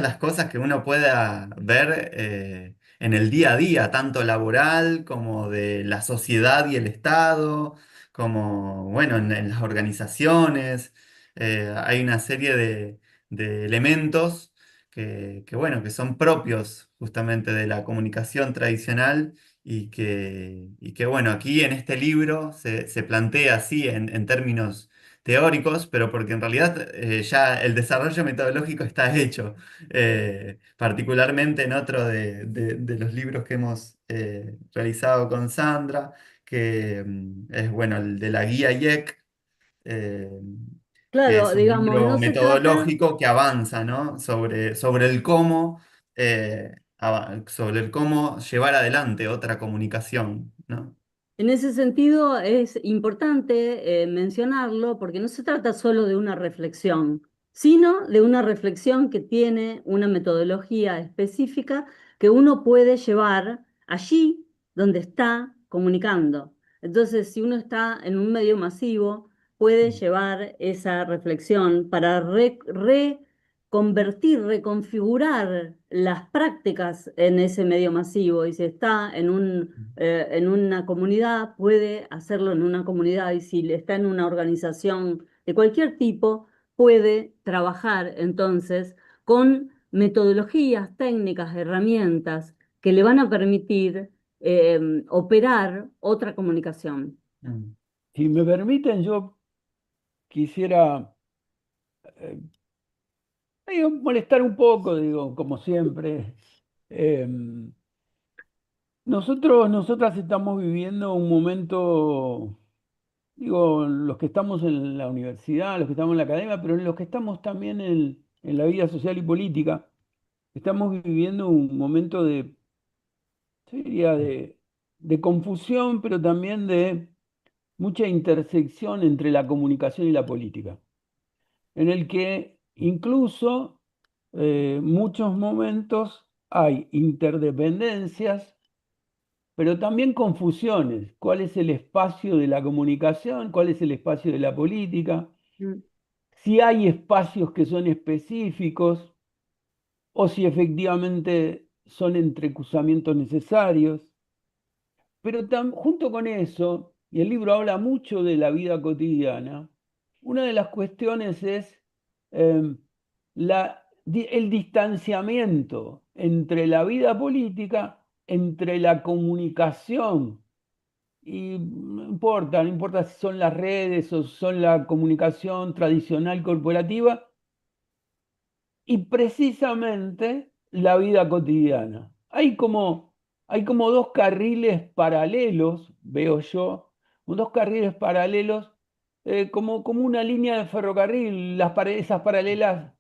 las cosas que uno pueda ver en el día a día, tanto laboral como de la sociedad y el Estado, como, bueno, en las organizaciones. Hay una serie de elementos bueno, que son propios justamente de la comunicación tradicional y que bueno, aquí en este libro se plantea así en términos teóricos, pero porque en realidad ya el desarrollo metodológico está hecho, particularmente en otro de los libros que hemos realizado con Sandra, que es bueno, el de la guía IEC, eh, que Claro, es un digamos, libro no se trata. metodológico que avanza, ¿no? Sobre el cómo llevar adelante otra comunicación, ¿no? En ese sentido es importante mencionarlo porque no se trata solo de una reflexión, sino de una reflexión que tiene una metodología específica que uno puede llevar allí donde está comunicando. Entonces, si uno está en un medio masivo, puede llevar esa reflexión para reconvertir, reconfigurar las prácticas en ese medio masivo. Y si está en una comunidad, puede hacerlo en una comunidad. Y si está en una organización de cualquier tipo, puede trabajar entonces con metodologías, técnicas, herramientas que le van a permitir operar otra comunicación. Si me permiten, yo quisiera molestar un poco, digo, como siempre. Nosotras estamos viviendo un momento, digo, los que estamos en la universidad, los que estamos en la academia, pero los que estamos también en la vida social y política, estamos viviendo un momento yo diría, de confusión, pero también de mucha intersección entre la comunicación y la política, en el que incluso muchos momentos hay interdependencias, pero también confusiones. ¿Cuál es el espacio de la comunicación? ¿Cuál es el espacio de la política? Si hay espacios que son específicos o si efectivamente son entrecruzamientos necesarios. Pero junto con eso, y el libro habla mucho de la vida cotidiana, una de las cuestiones es el distanciamiento entre la vida política, entre la comunicación. Y no importa si son las redes o son la comunicación tradicional corporativa, y precisamente la vida cotidiana. hay como dos carriles paralelos, veo yo, dos carriles paralelos, como una línea de ferrocarril, esas paralelas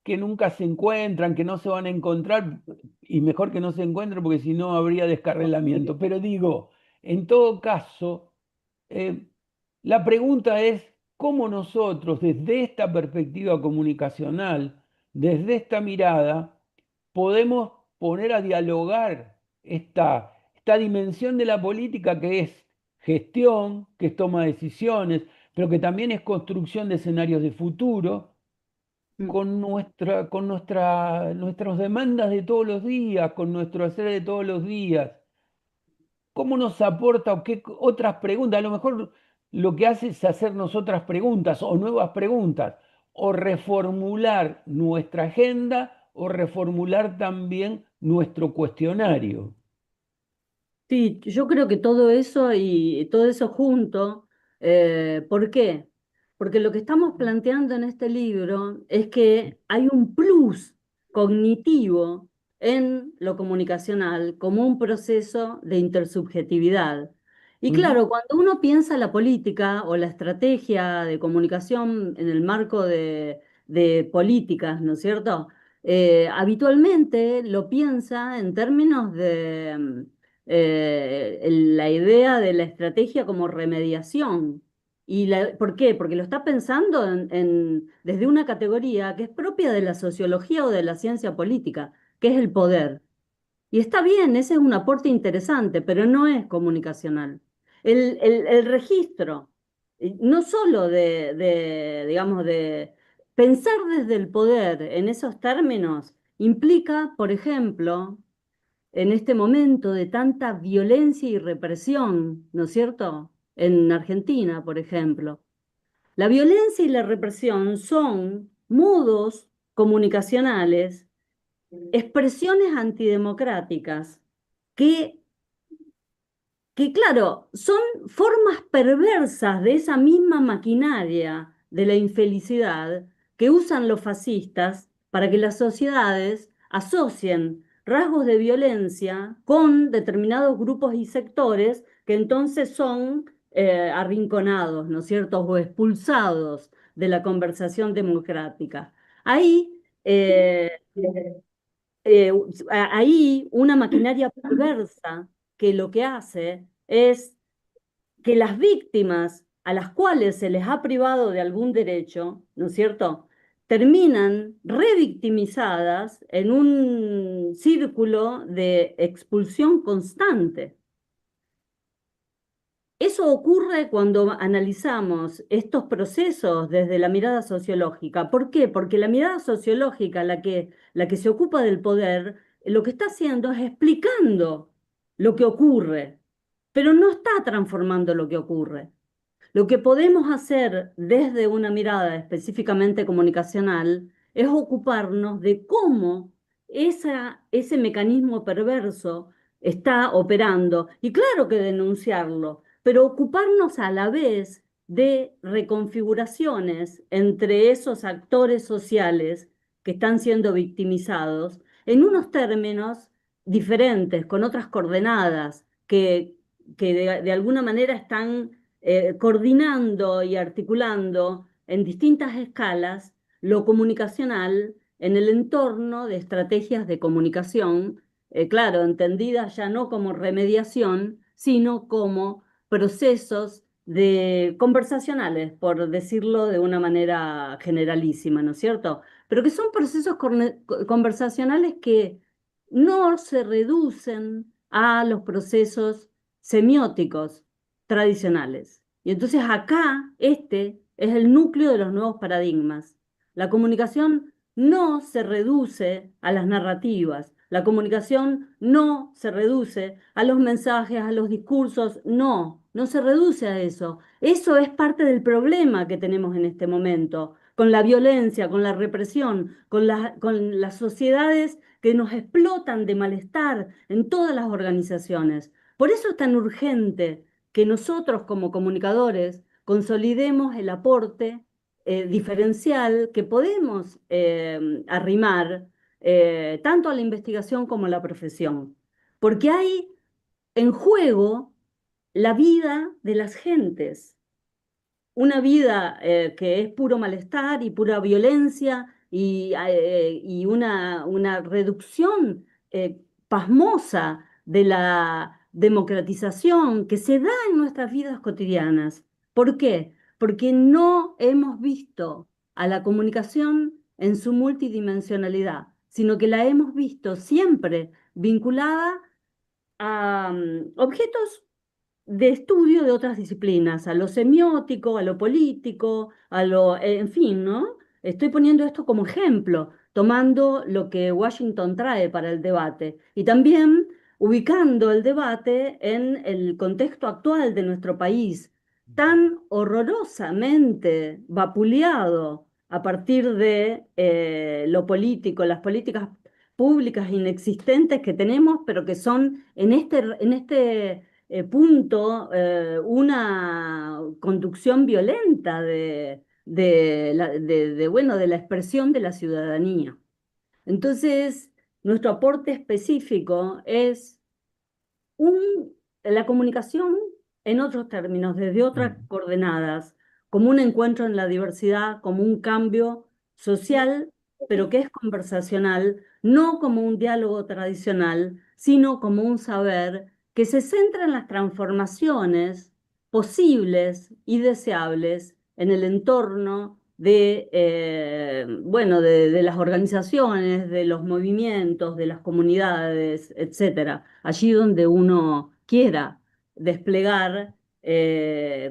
que nunca se encuentran, que no se van a encontrar, y mejor que no se encuentren porque si no habría descarrilamiento. Pero digo, en todo caso, eh, la pregunta es cómo nosotros, desde esta perspectiva comunicacional, desde esta mirada, podemos poner a dialogar esta dimensión de la política que es gestión, que es toma de decisiones, pero que también es construcción de escenarios de futuro, con nuestras demandas de todos los días, con nuestro hacer de todos los días. ¿Cómo nos aporta o qué otras preguntas? A lo mejor lo que hace es hacernos otras preguntas o nuevas preguntas, o reformular nuestra agenda o reformular también nuestro cuestionario. Sí, yo creo que todo eso y todo eso junto, ¿por qué? Porque lo que estamos planteando en este libro es que hay un plus cognitivo en lo comunicacional como un proceso de intersubjetividad. Y claro, cuando uno piensa la política o la estrategia de comunicación en el marco de políticas, ¿no es cierto? Habitualmente lo piensa en términos de la idea de la estrategia como remediación. ¿Por qué? Porque lo está pensando desde una categoría que es propia de la sociología o de la ciencia política, que es el poder. Y está bien, ese es un aporte interesante, pero no es comunicacional. El registro, no solo digamos, de pensar desde el poder en esos términos, implica, por ejemplo, en este momento de tanta violencia y represión, ¿no es cierto? En Argentina, por ejemplo. La violencia y la represión son modos comunicacionales, expresiones antidemocráticas que claro, son formas perversas de esa misma maquinaria de la infelicidad que usan los fascistas para que las sociedades asocien rasgos de violencia con determinados grupos y sectores que entonces son arrinconados, ¿no es cierto?, o expulsados de la conversación democrática. Ahí eh, ahí una maquinaria perversa que lo que hace es que las víctimas a las cuales se les ha privado de algún derecho, ¿no es cierto?, terminan revictimizadas en un círculo de expulsión constante. Eso ocurre cuando analizamos estos procesos desde la mirada sociológica. ¿Por qué? Porque la mirada sociológica, la que se ocupa del poder, lo que está haciendo es explicando lo que ocurre, pero no está transformando lo que ocurre. Lo que podemos hacer desde una mirada específicamente comunicacional es ocuparnos de cómo ese mecanismo perverso está operando. Y claro que denunciarlo, pero ocuparnos a la vez de reconfiguraciones entre esos actores sociales que están siendo victimizados en unos términos diferentes, con otras coordenadas que de alguna manera están coordinando y articulando en distintas escalas lo comunicacional en el entorno de estrategias de comunicación, claro, entendidas ya no como remediación, sino como procesos conversacionales, por decirlo de una manera generalísima, ¿no es cierto? Pero que son procesos conversacionales que no se reducen a los procesos semióticos tradicionales. Y entonces acá este es el núcleo de los nuevos paradigmas. La comunicación no se reduce a las narrativas, la comunicación no se reduce a los mensajes, a los discursos, no se reduce a eso. Eso es parte del problema que tenemos en este momento, con la violencia, con la represión, con las sociedades que nos explotan de malestar en todas las organizaciones. Por eso es tan urgente que nosotros como comunicadores consolidemos el aporte diferencial que podemos arrimar tanto a la investigación como a la profesión, porque hay en juego la vida de las gentes, una vida que es puro malestar y pura violencia y una reducción pasmosa de la democratización que se da en nuestras vidas cotidianas. ¿Por qué? Porque no hemos visto a la comunicación en su multidimensionalidad, sino que la hemos visto siempre vinculada a objetos de estudio de otras disciplinas, a lo semiótico, a lo político, en fin, ¿no? Estoy poniendo esto como ejemplo, tomando lo que Washington trae para el debate y también ubicando el debate en el contexto actual de nuestro país, tan horrorosamente vapuleado a partir de lo político, las políticas públicas inexistentes que tenemos, pero que son en este punto una conducción violenta bueno, de la expresión de la ciudadanía. Entonces, nuestro aporte específico es la comunicación en otros términos, desde otras coordenadas, como un encuentro en la diversidad, como un cambio social, pero que es conversacional, no como un diálogo tradicional, sino como un saber que se centra en las transformaciones posibles y deseables en el entorno bueno, de las organizaciones, de los movimientos, de las comunidades, etcétera, allí donde uno quiera desplegar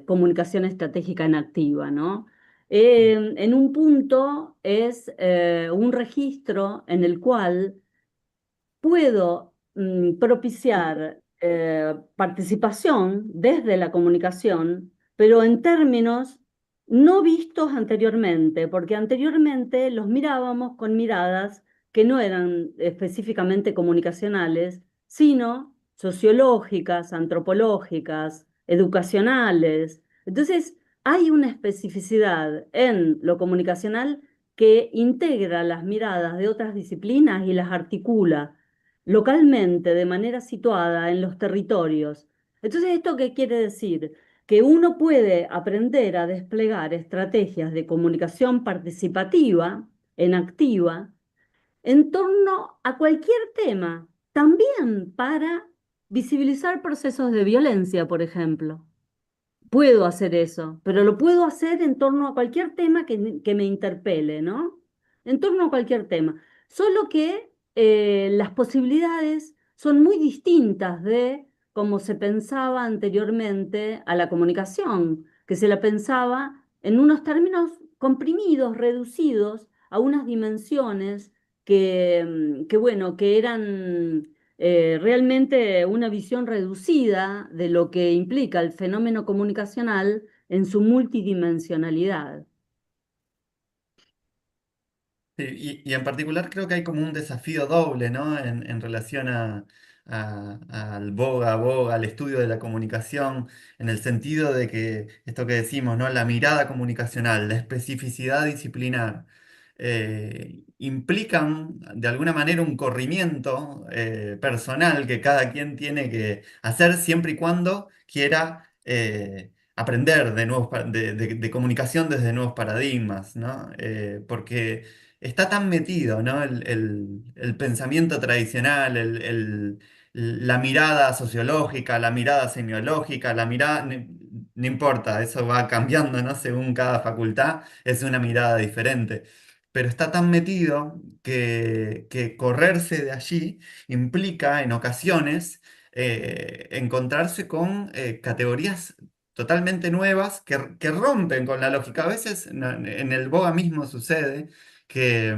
comunicación estratégica en activa, ¿no? En un punto es un registro en el cual puedo propiciar participación desde la comunicación, pero en términos no vistos anteriormente, porque anteriormente los mirábamos con miradas que no eran específicamente comunicacionales, sino sociológicas, antropológicas, educacionales. Entonces, hay una especificidad en lo comunicacional que integra las miradas de otras disciplinas y las articula localmente, de manera situada en los territorios. Entonces, ¿esto qué quiere decir? Que uno puede aprender a desplegar estrategias de comunicación participativa, en activa, en torno a cualquier tema, también para visibilizar procesos de violencia, por ejemplo. Puedo hacer eso, pero lo puedo hacer en torno a cualquier tema que me interpele, ¿no? En torno a cualquier tema. Solo que las posibilidades son muy distintas de cómo se pensaba anteriormente a la comunicación, que se la pensaba en unos términos comprimidos, reducidos a unas dimensiones bueno, que eran realmente una visión reducida de lo que implica el fenómeno comunicacional en su multidimensionalidad. Sí, y en particular creo que hay como un desafío doble, ¿no? En relación al boga a boga, al estudio de la comunicación, en el sentido de que esto que decimos, ¿no? La mirada comunicacional, la especificidad disciplinar, implican de alguna manera un corrimiento personal que cada quien tiene que hacer siempre y cuando quiera aprender de nuevos, de comunicación desde nuevos paradigmas, ¿no? Porque está tan metido, ¿no? El pensamiento tradicional, la mirada sociológica, la mirada semiológica, la mirada, no importa, eso va cambiando, ¿no? Según cada facultad, es una mirada diferente. Pero está tan metido que correrse de allí implica en ocasiones encontrarse con categorías totalmente nuevas que rompen con la lógica. A veces en el boga mismo sucede que,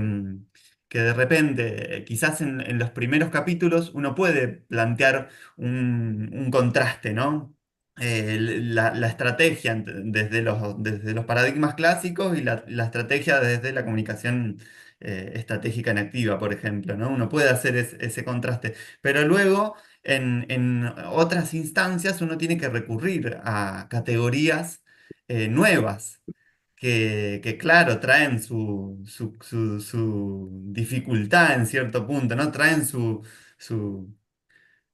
que de repente, quizás en los primeros capítulos, uno puede plantear un contraste, ¿no? La estrategia desde los paradigmas clásicos y la estrategia desde la comunicación estratégica en activa, por ejemplo, ¿no? Uno puede hacer ese contraste, pero luego en otras instancias uno tiene que recurrir a categorías nuevas que claro, traen su dificultad en cierto punto, ¿no? Traen su, su,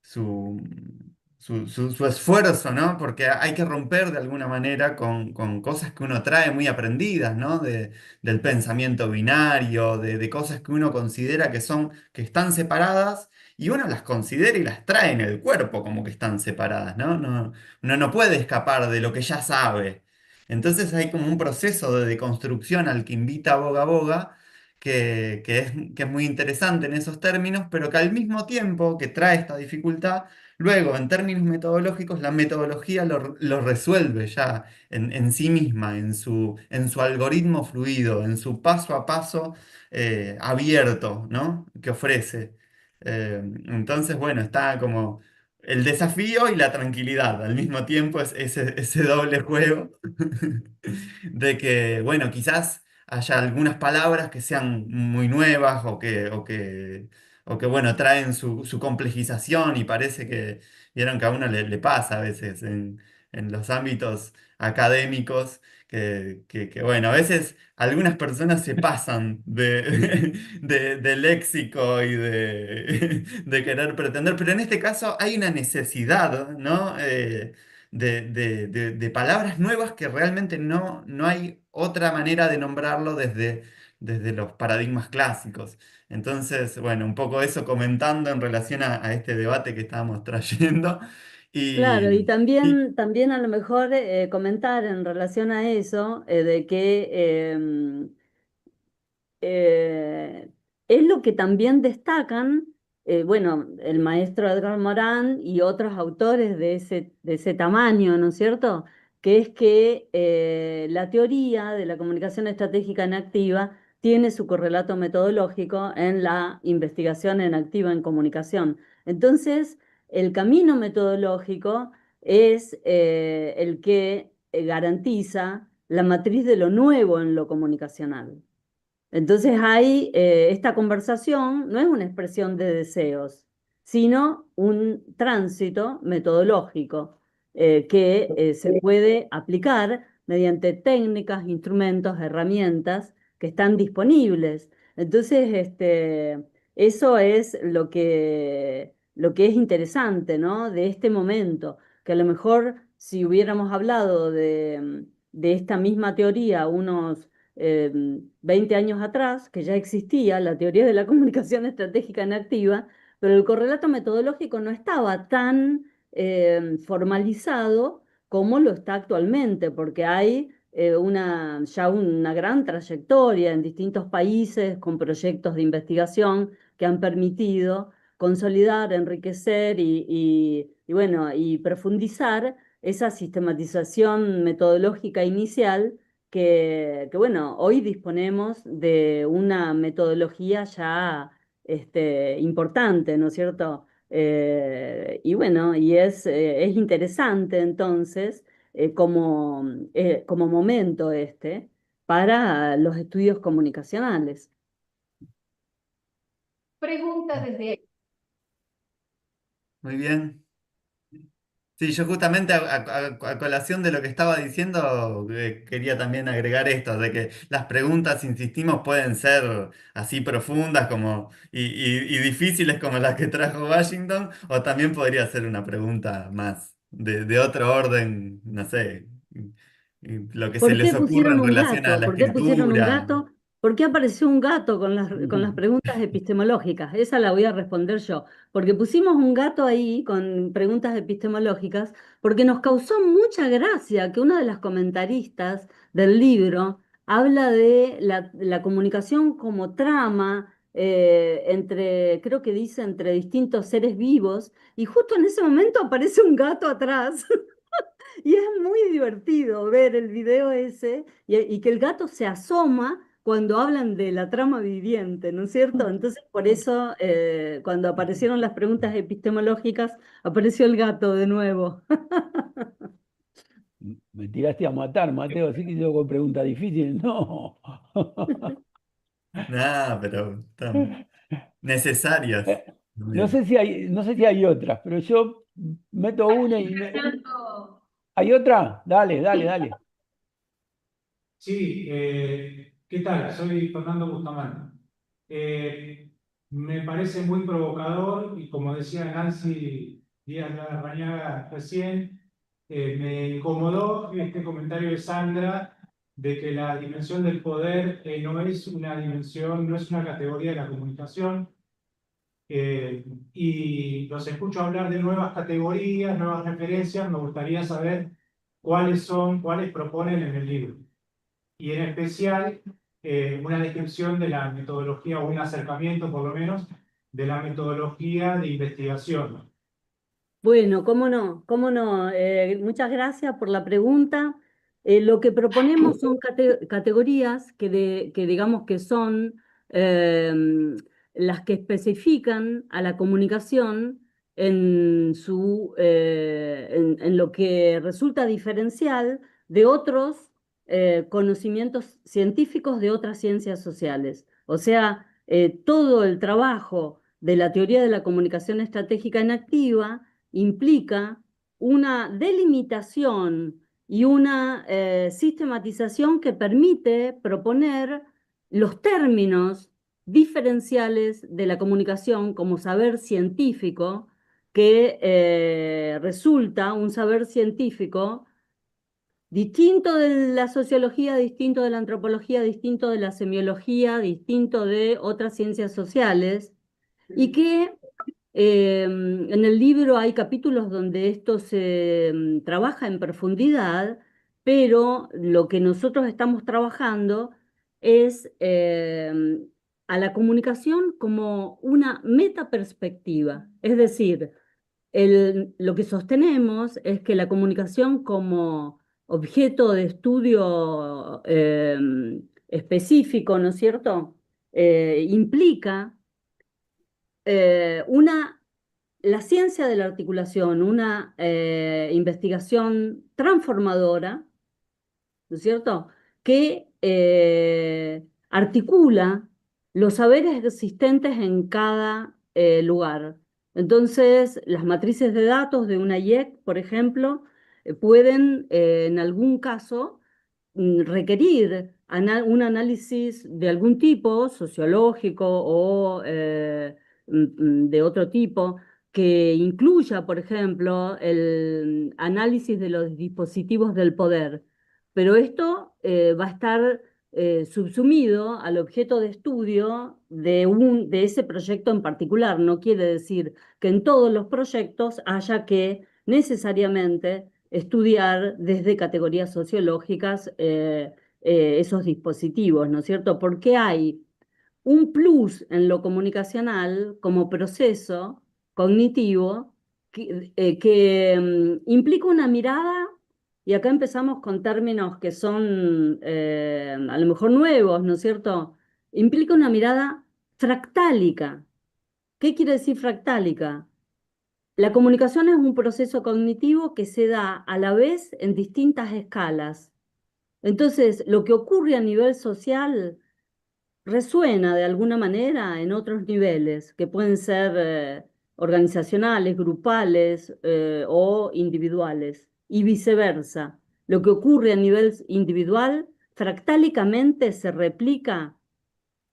su esfuerzo, ¿no? Porque hay que romper de alguna manera con cosas que uno trae muy aprendidas, ¿no? Del pensamiento binario, de cosas que uno considera que están separadas, y uno las considera y las trae en el cuerpo como que están separadas, ¿no? Uno no puede escapar de lo que ya sabe. Entonces hay como un proceso de deconstrucción al que invita Boga Boga, que es muy interesante en esos términos, pero que al mismo tiempo que trae esta dificultad, luego en términos metodológicos, la metodología lo resuelve ya en sí misma, en su algoritmo fluido, en su paso a paso abierto, ¿no? Que ofrece. Entonces, bueno, está como el desafío y la tranquilidad. Al mismo tiempo es ese doble juego de que, bueno, quizás haya algunas palabras que sean muy nuevas o que bueno, traen su complejización y parece que, vieron que a uno le pasa a veces en los ámbitos académicos, que, bueno, a veces algunas personas se pasan de léxico y de querer pretender, pero en este caso hay una necesidad, ¿no? De palabras nuevas que realmente no hay otra manera de nombrarlo desde los paradigmas clásicos. Entonces, bueno, un poco eso comentando en relación a este debate que estábamos trayendo. Claro, y Y, y también a lo mejor comentar en relación a eso, de que eh, es lo que también destacan, bueno, el maestro Edgar Morán y otros autores de ese tamaño, ¿no es cierto? Que es que la teoría de la comunicación estratégica en activa tiene su correlato metodológico en la investigación en activa en comunicación. Entonces, el camino metodológico es el que garantiza la matriz de lo nuevo en lo comunicacional. Entonces hay esta conversación, no es una expresión de deseos, sino un tránsito metodológico que se puede aplicar mediante técnicas, instrumentos, herramientas que están disponibles. Entonces, eso es lo que es interesante, ¿no? De este momento, que a lo mejor si hubiéramos hablado de esta misma teoría unos 20 años atrás, que ya existía la teoría de la comunicación estratégica en activa, pero el correlato metodológico no estaba tan formalizado como lo está actualmente, porque hay ya una gran trayectoria en distintos países con proyectos de investigación que han permitido consolidar, enriquecer bueno, y profundizar esa sistematización metodológica inicial bueno, hoy disponemos de una metodología ya importante, ¿no es cierto? Y bueno, es interesante entonces como momento para los estudios comunicacionales. Pregunta desde ahí. muy bien. Sí, yo justamente a colación de lo que estaba diciendo, quería también agregar esto, de que las preguntas, insistimos, pueden ser así profundas y difíciles como las que trajo Washington, o también podría ser una pregunta más de otro orden, no sé, lo que se ¿Por les qué ocurra pusieron en un relación a gato? la ¿Por qué pusieron un escritura. gato? ¿Por qué apareció un gato con las preguntas epistemológicas? Esa la voy a responder yo. Porque pusimos un gato ahí con preguntas epistemológicas porque nos causó mucha gracia que una de las comentaristas del libro habla de la comunicación como trama creo que dice, entre distintos seres vivos, y justo en ese momento aparece un gato atrás. Y es muy divertido ver el video ese y que el gato se asoma cuando hablan de la trama viviente, ¿no es cierto? Entonces, por eso, cuando aparecieron las preguntas epistemológicas, apareció el gato de nuevo. Me tiraste a matar, Mateo, así que yo con preguntas difíciles, no. Nada, pero están necesarias. No sé si hay otras, pero yo meto una y ¿Hay otra? Dale, dale, dale. Sí, ¿qué tal? Soy Fernando Bustamante. Me parece muy provocador y como decía Nancy Díaz Larrañaga recién, me incomodó este comentario de Sandra de que la dimensión del poder no es una dimensión, no es una categoría de la comunicación. Y los escucho hablar de nuevas categorías, nuevas referencias, me gustaría saber cuáles proponen en el libro. Y en especial una descripción de la metodología o un acercamiento por lo menos de la metodología de investigación. Bueno, cómo no. Muchas gracias por la pregunta. Lo que proponemos son categorías que digamos que son las que especifican a la comunicación en lo que resulta diferencial de otros conocimientos científicos de otras ciencias sociales. O sea, todo el trabajo de la teoría de la comunicación estratégica en activa implica una delimitación y una sistematización que permite proponer los términos diferenciales de la comunicación como saber científico, que resulta un saber científico distinto de la sociología, distinto de la antropología, distinto de la semiología, distinto de otras ciencias sociales, y que en el libro hay capítulos donde esto se trabaja en profundidad, pero lo que nosotros estamos trabajando es a la comunicación como una metaperspectiva. Es decir, lo que sostenemos es que la comunicación como objeto de estudio específico, ¿no es cierto?, implica la ciencia de la articulación, una investigación transformadora, ¿no es cierto?, que articula los saberes existentes en cada lugar. Entonces, las matrices de datos de una IEC, por ejemplo, pueden en algún caso requerir un análisis de algún tipo, sociológico o de otro tipo, que incluya, por ejemplo, el análisis de los dispositivos del poder. Pero esto va a estar subsumido al objeto de estudio de ese proyecto en particular. No quiere decir que en todos los proyectos haya que necesariamente estudiar desde categorías sociológicas esos dispositivos, ¿no es cierto? Porque hay un plus en lo comunicacional como proceso cognitivo que implica una mirada, y acá empezamos con términos que son a lo mejor nuevos, ¿no es cierto? Implica una mirada fractálica. ¿Qué quiere decir fractálica? La comunicación es un proceso cognitivo que se da a la vez en distintas escalas. Entonces, lo que ocurre a nivel social resuena de alguna manera en otros niveles, que pueden ser organizacionales, grupales o individuales, y viceversa. Lo que ocurre a nivel individual fractálicamente se replica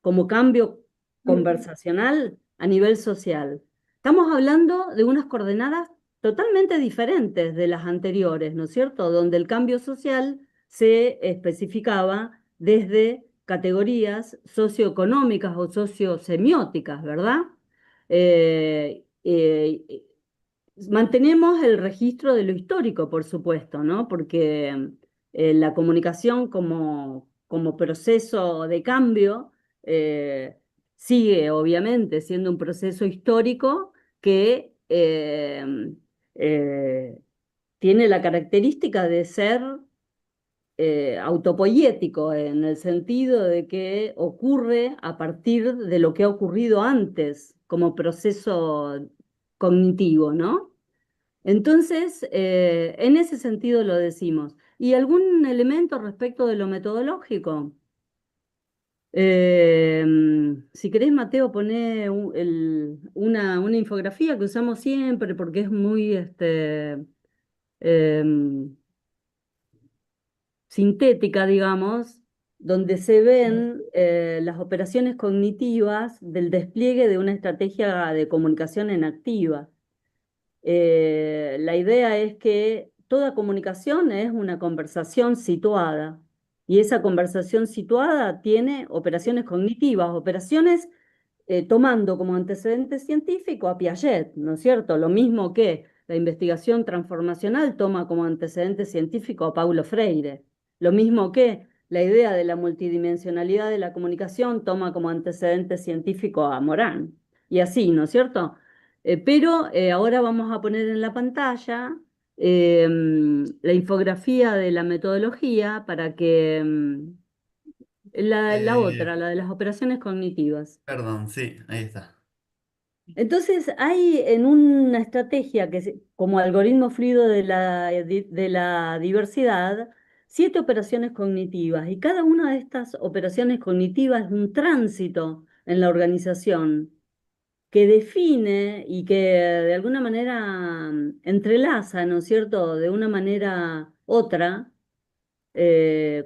como cambio conversacional a nivel social. Estamos hablando de unas coordenadas totalmente diferentes de las anteriores, ¿no es cierto? Donde el cambio social se especificaba desde categorías socioeconómicas o sociosemióticas, ¿verdad? Eh, eh, Mantenemos el registro de lo histórico, por supuesto, ¿no? Porque la comunicación como proceso de cambio sigue, obviamente, siendo un proceso histórico que tiene la característica de ser autopoiético, en el sentido de que ocurre a partir de lo que ha ocurrido antes como proceso cognitivo, ¿no? Entonces, en ese sentido lo decimos. ¿Y algún elemento respecto de lo metodológico? Si querés, Mateo, poné una infografía que usamos siempre porque es muy, sí, sintética, digamos, donde se ven las operaciones cognitivas del despliegue de una estrategia de comunicación en activa. La idea es que toda comunicación es una conversación situada, y esa conversación situada tiene operaciones cognitivas, operaciones tomando como antecedente científico a Piaget, ¿no es cierto? Lo mismo que la investigación transformacional toma como antecedente científico a Paulo Freire, lo mismo que la idea de la multidimensionalidad de la comunicación toma como antecedente científico a Morán, y así, ¿no es cierto? Pero ahora vamos a poner en la pantalla la infografía de la metodología para que la Eh, otra, la de las operaciones cognitivas. Perdón, sí, ahí está. Entonces, hay en una estrategia como algoritmo fluido de la diversidad, 7 operaciones cognitivas, y cada una de estas operaciones cognitivas es un tránsito en la organización que define y que de alguna manera entrelaza, ¿no es cierto?, de una manera otra,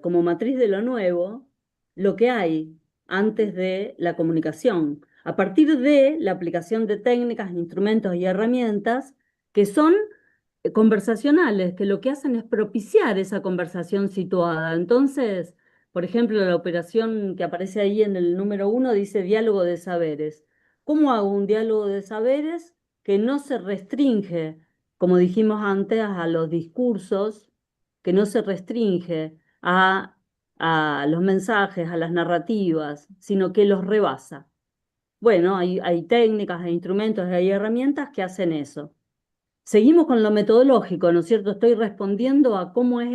como matriz de lo nuevo, lo que hay antes de la comunicación, a partir de la aplicación de técnicas, instrumentos y herramientas que son conversacionales, que lo que hacen es propiciar esa conversación situada. Entonces, por ejemplo, la operación que aparece ahí en el número 1 dice diálogo de saberes. ¿Cómo hago un diálogo de saberes que no se restringe, como dijimos antes, a los discursos, que no se restringe a los mensajes, a las narrativas, sino que los rebasa? Bueno, hay técnicas, hay instrumentos, hay herramientas que hacen eso. Seguimos con lo metodológico, ¿no es cierto? Estoy respondiendo a cómo es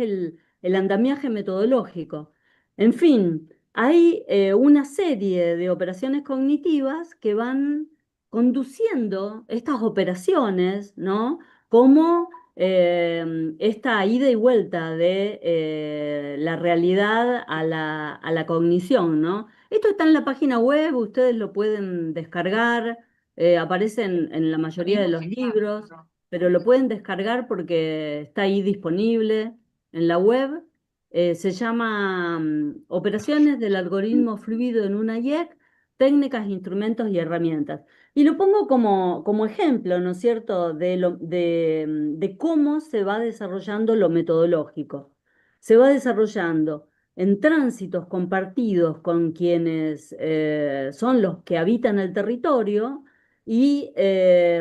el andamiaje metodológico. En fin, hay una serie de operaciones cognitivas que van conduciendo estas operaciones, ¿no? Como esta ida y vuelta de la realidad a la cognición, ¿no? Esto está en la página web, ustedes lo pueden descargar, aparece en la mayoría de los libros, pero lo pueden descargar porque está ahí disponible en la web. Se llama Operaciones del algoritmo fluido en una IEC, técnicas, instrumentos y herramientas. Y lo pongo como ejemplo, ¿no es cierto?, de cómo se va desarrollando lo metodológico. Se va desarrollando en tránsitos compartidos con quienes son los que habitan el territorio, y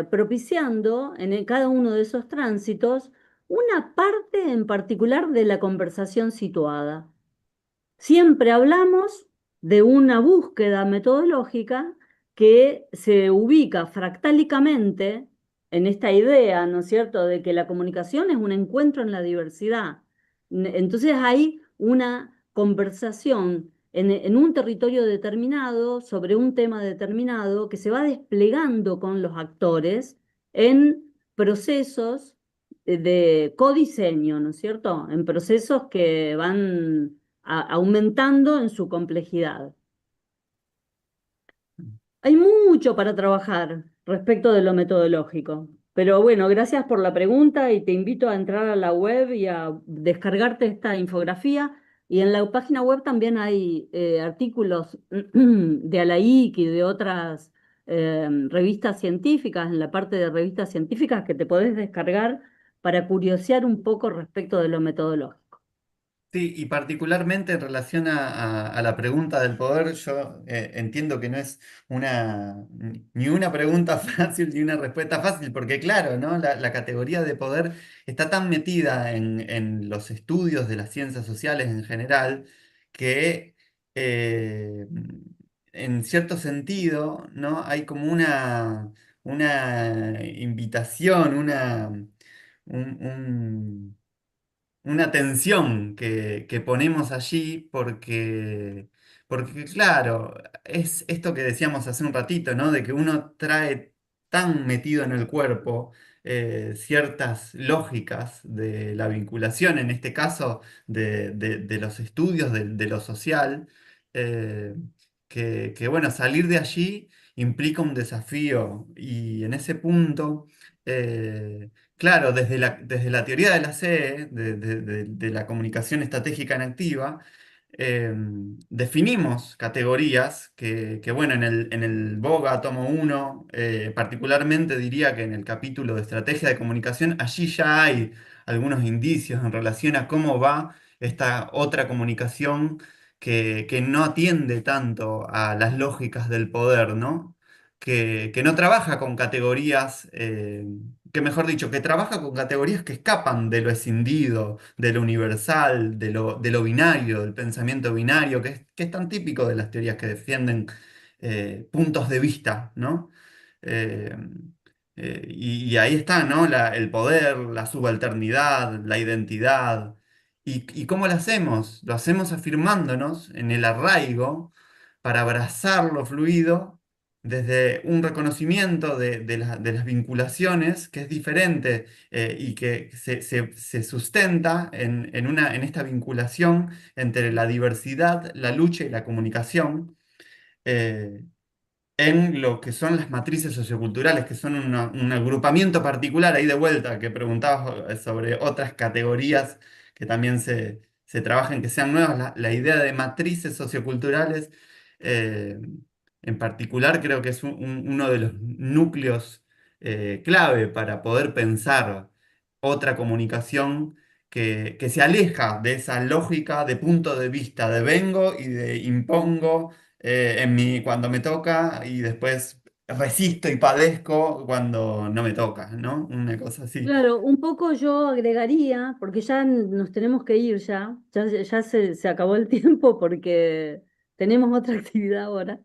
propiciando en cada uno de esos tránsitos una parte en particular de la conversación situada. Siempre hablamos de una búsqueda metodológica que se ubica fractálicamente en esta idea, ¿no es cierto?, de que la comunicación es un encuentro en la diversidad. Entonces hay una conversación en un territorio determinado, sobre un tema determinado, que se va desplegando con los actores en procesos de codiseño, ¿no es cierto?, en procesos que van aumentando en su complejidad. Hay mucho para trabajar respecto de lo metodológico, pero bueno, gracias por la pregunta y te invito a entrar a la web y a descargarte esta infografía. Y en la página web también hay artículos de Alaik y de otras revistas científicas, en la parte de revistas científicas que te podés descargar para curiosear un poco respecto de lo metodológico. Sí, y particularmente en relación a la pregunta del poder, yo entiendo que no es ni una pregunta fácil ni una respuesta fácil, porque claro, ¿no? La categoría de poder está tan metida en los estudios de las ciencias sociales en general que eh, en cierto sentido, ¿no? Hay como una invitación, un- una tensión que ponemos allí porque, claro, es esto que decíamos hace un ratito, ¿no? De que uno trae tan metido en el cuerpo ciertas lógicas de la vinculación, en este caso de los estudios de lo social, eh, bueno, salir de allí implica un desafío y en ese punto... claro, desde la teoría de la CE, de la comunicación estratégica en activa, definimos categorías bueno, en el BOGA tomo 1, particularmente diría que en el capítulo de estrategia de comunicación, allí ya hay algunos indicios en relación a cómo va esta otra comunicación que no atiende tanto a las lógicas del poder, ¿no? Que no trabaja con categorías, que mejor dicho, que trabaja con categorías que escapan de lo escindido, de lo universal, de lo binario, del pensamiento binario, que es tan típico de las teorías que defienden puntos de vista, ¿no? Eh, y ahí está, ¿no? El poder, la subalternidad, la identidad. ¿Y cómo lo hacemos? Lo hacemos afirmándonos en el arraigo para abrazar lo fluido desde un reconocimiento de las vinculaciones que es diferente y que se sustenta en esta vinculación entre la diversidad, la lucha y la comunicación. eh, en lo que son las matrices socioculturales, que son un agrupamiento particular, ahí de vuelta, que preguntabas sobre otras categorías que también se trabajan, que sean nuevas, la idea de matrices socioculturales, eh, en particular, creo que es uno de los núcleos clave para poder pensar otra comunicación que se aleja de esa lógica de punto de vista de vengo y de impongo cuando me toca y después resisto y padezco cuando no me toca, ¿no? Una cosa así. Claro, un poco yo agregaría, porque ya nos tenemos que ir ya se acabó el tiempo porque tenemos otra actividad ahora.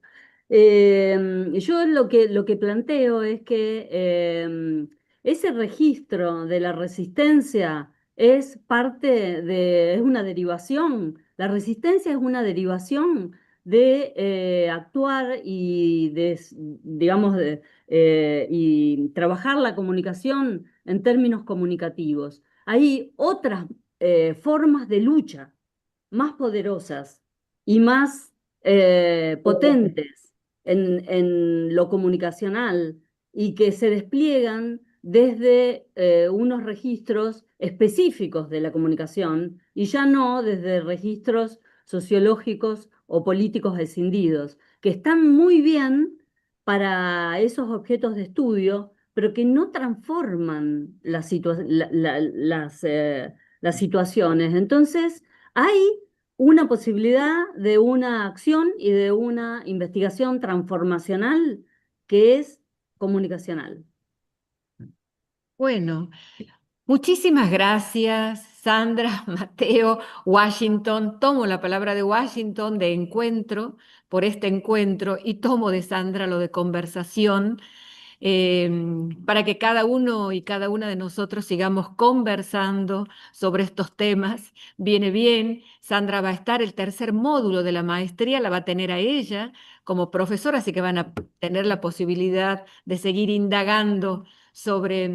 Yo lo que planteo es que ese registro de la resistencia es es una derivación. La resistencia es una derivación de actuar y digamos, y trabajar la comunicación en términos comunicativos. Hay otras formas de lucha más poderosas y más potentes en lo comunicacional y que se despliegan desde unos registros específicos de la comunicación y ya no desde registros sociológicos o políticos escindidos, que están muy bien para esos objetos de estudio, pero que no transforman las situaciones. Entonces, hay una posibilidad de una acción y de una investigación transformacional que es comunicacional. Bueno, muchísimas gracias, Sandra, Mateo, Washington. Tomo la palabra de Washington de encuentro por este encuentro y tomo de Sandra lo de conversación para que cada uno y cada una de nosotros sigamos conversando sobre estos temas. Viene bien, Sandra va a estar, el tercer módulo de la maestría la va a tener a ella como profesora, así que van a tener la posibilidad de seguir indagando sobre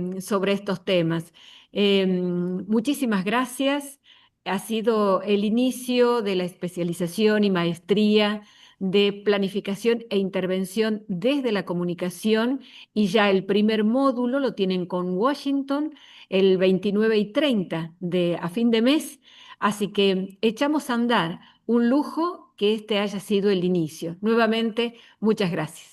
estos temas. Muchísimas gracias. Ha sido el inicio de la especialización y maestría de planificación e intervención desde la comunicación y ya el primer módulo lo tienen con Washington el 29 y 30 a fin de mes, así que echamos a andar. Un lujo que este haya sido el inicio. Nuevamente, muchas gracias.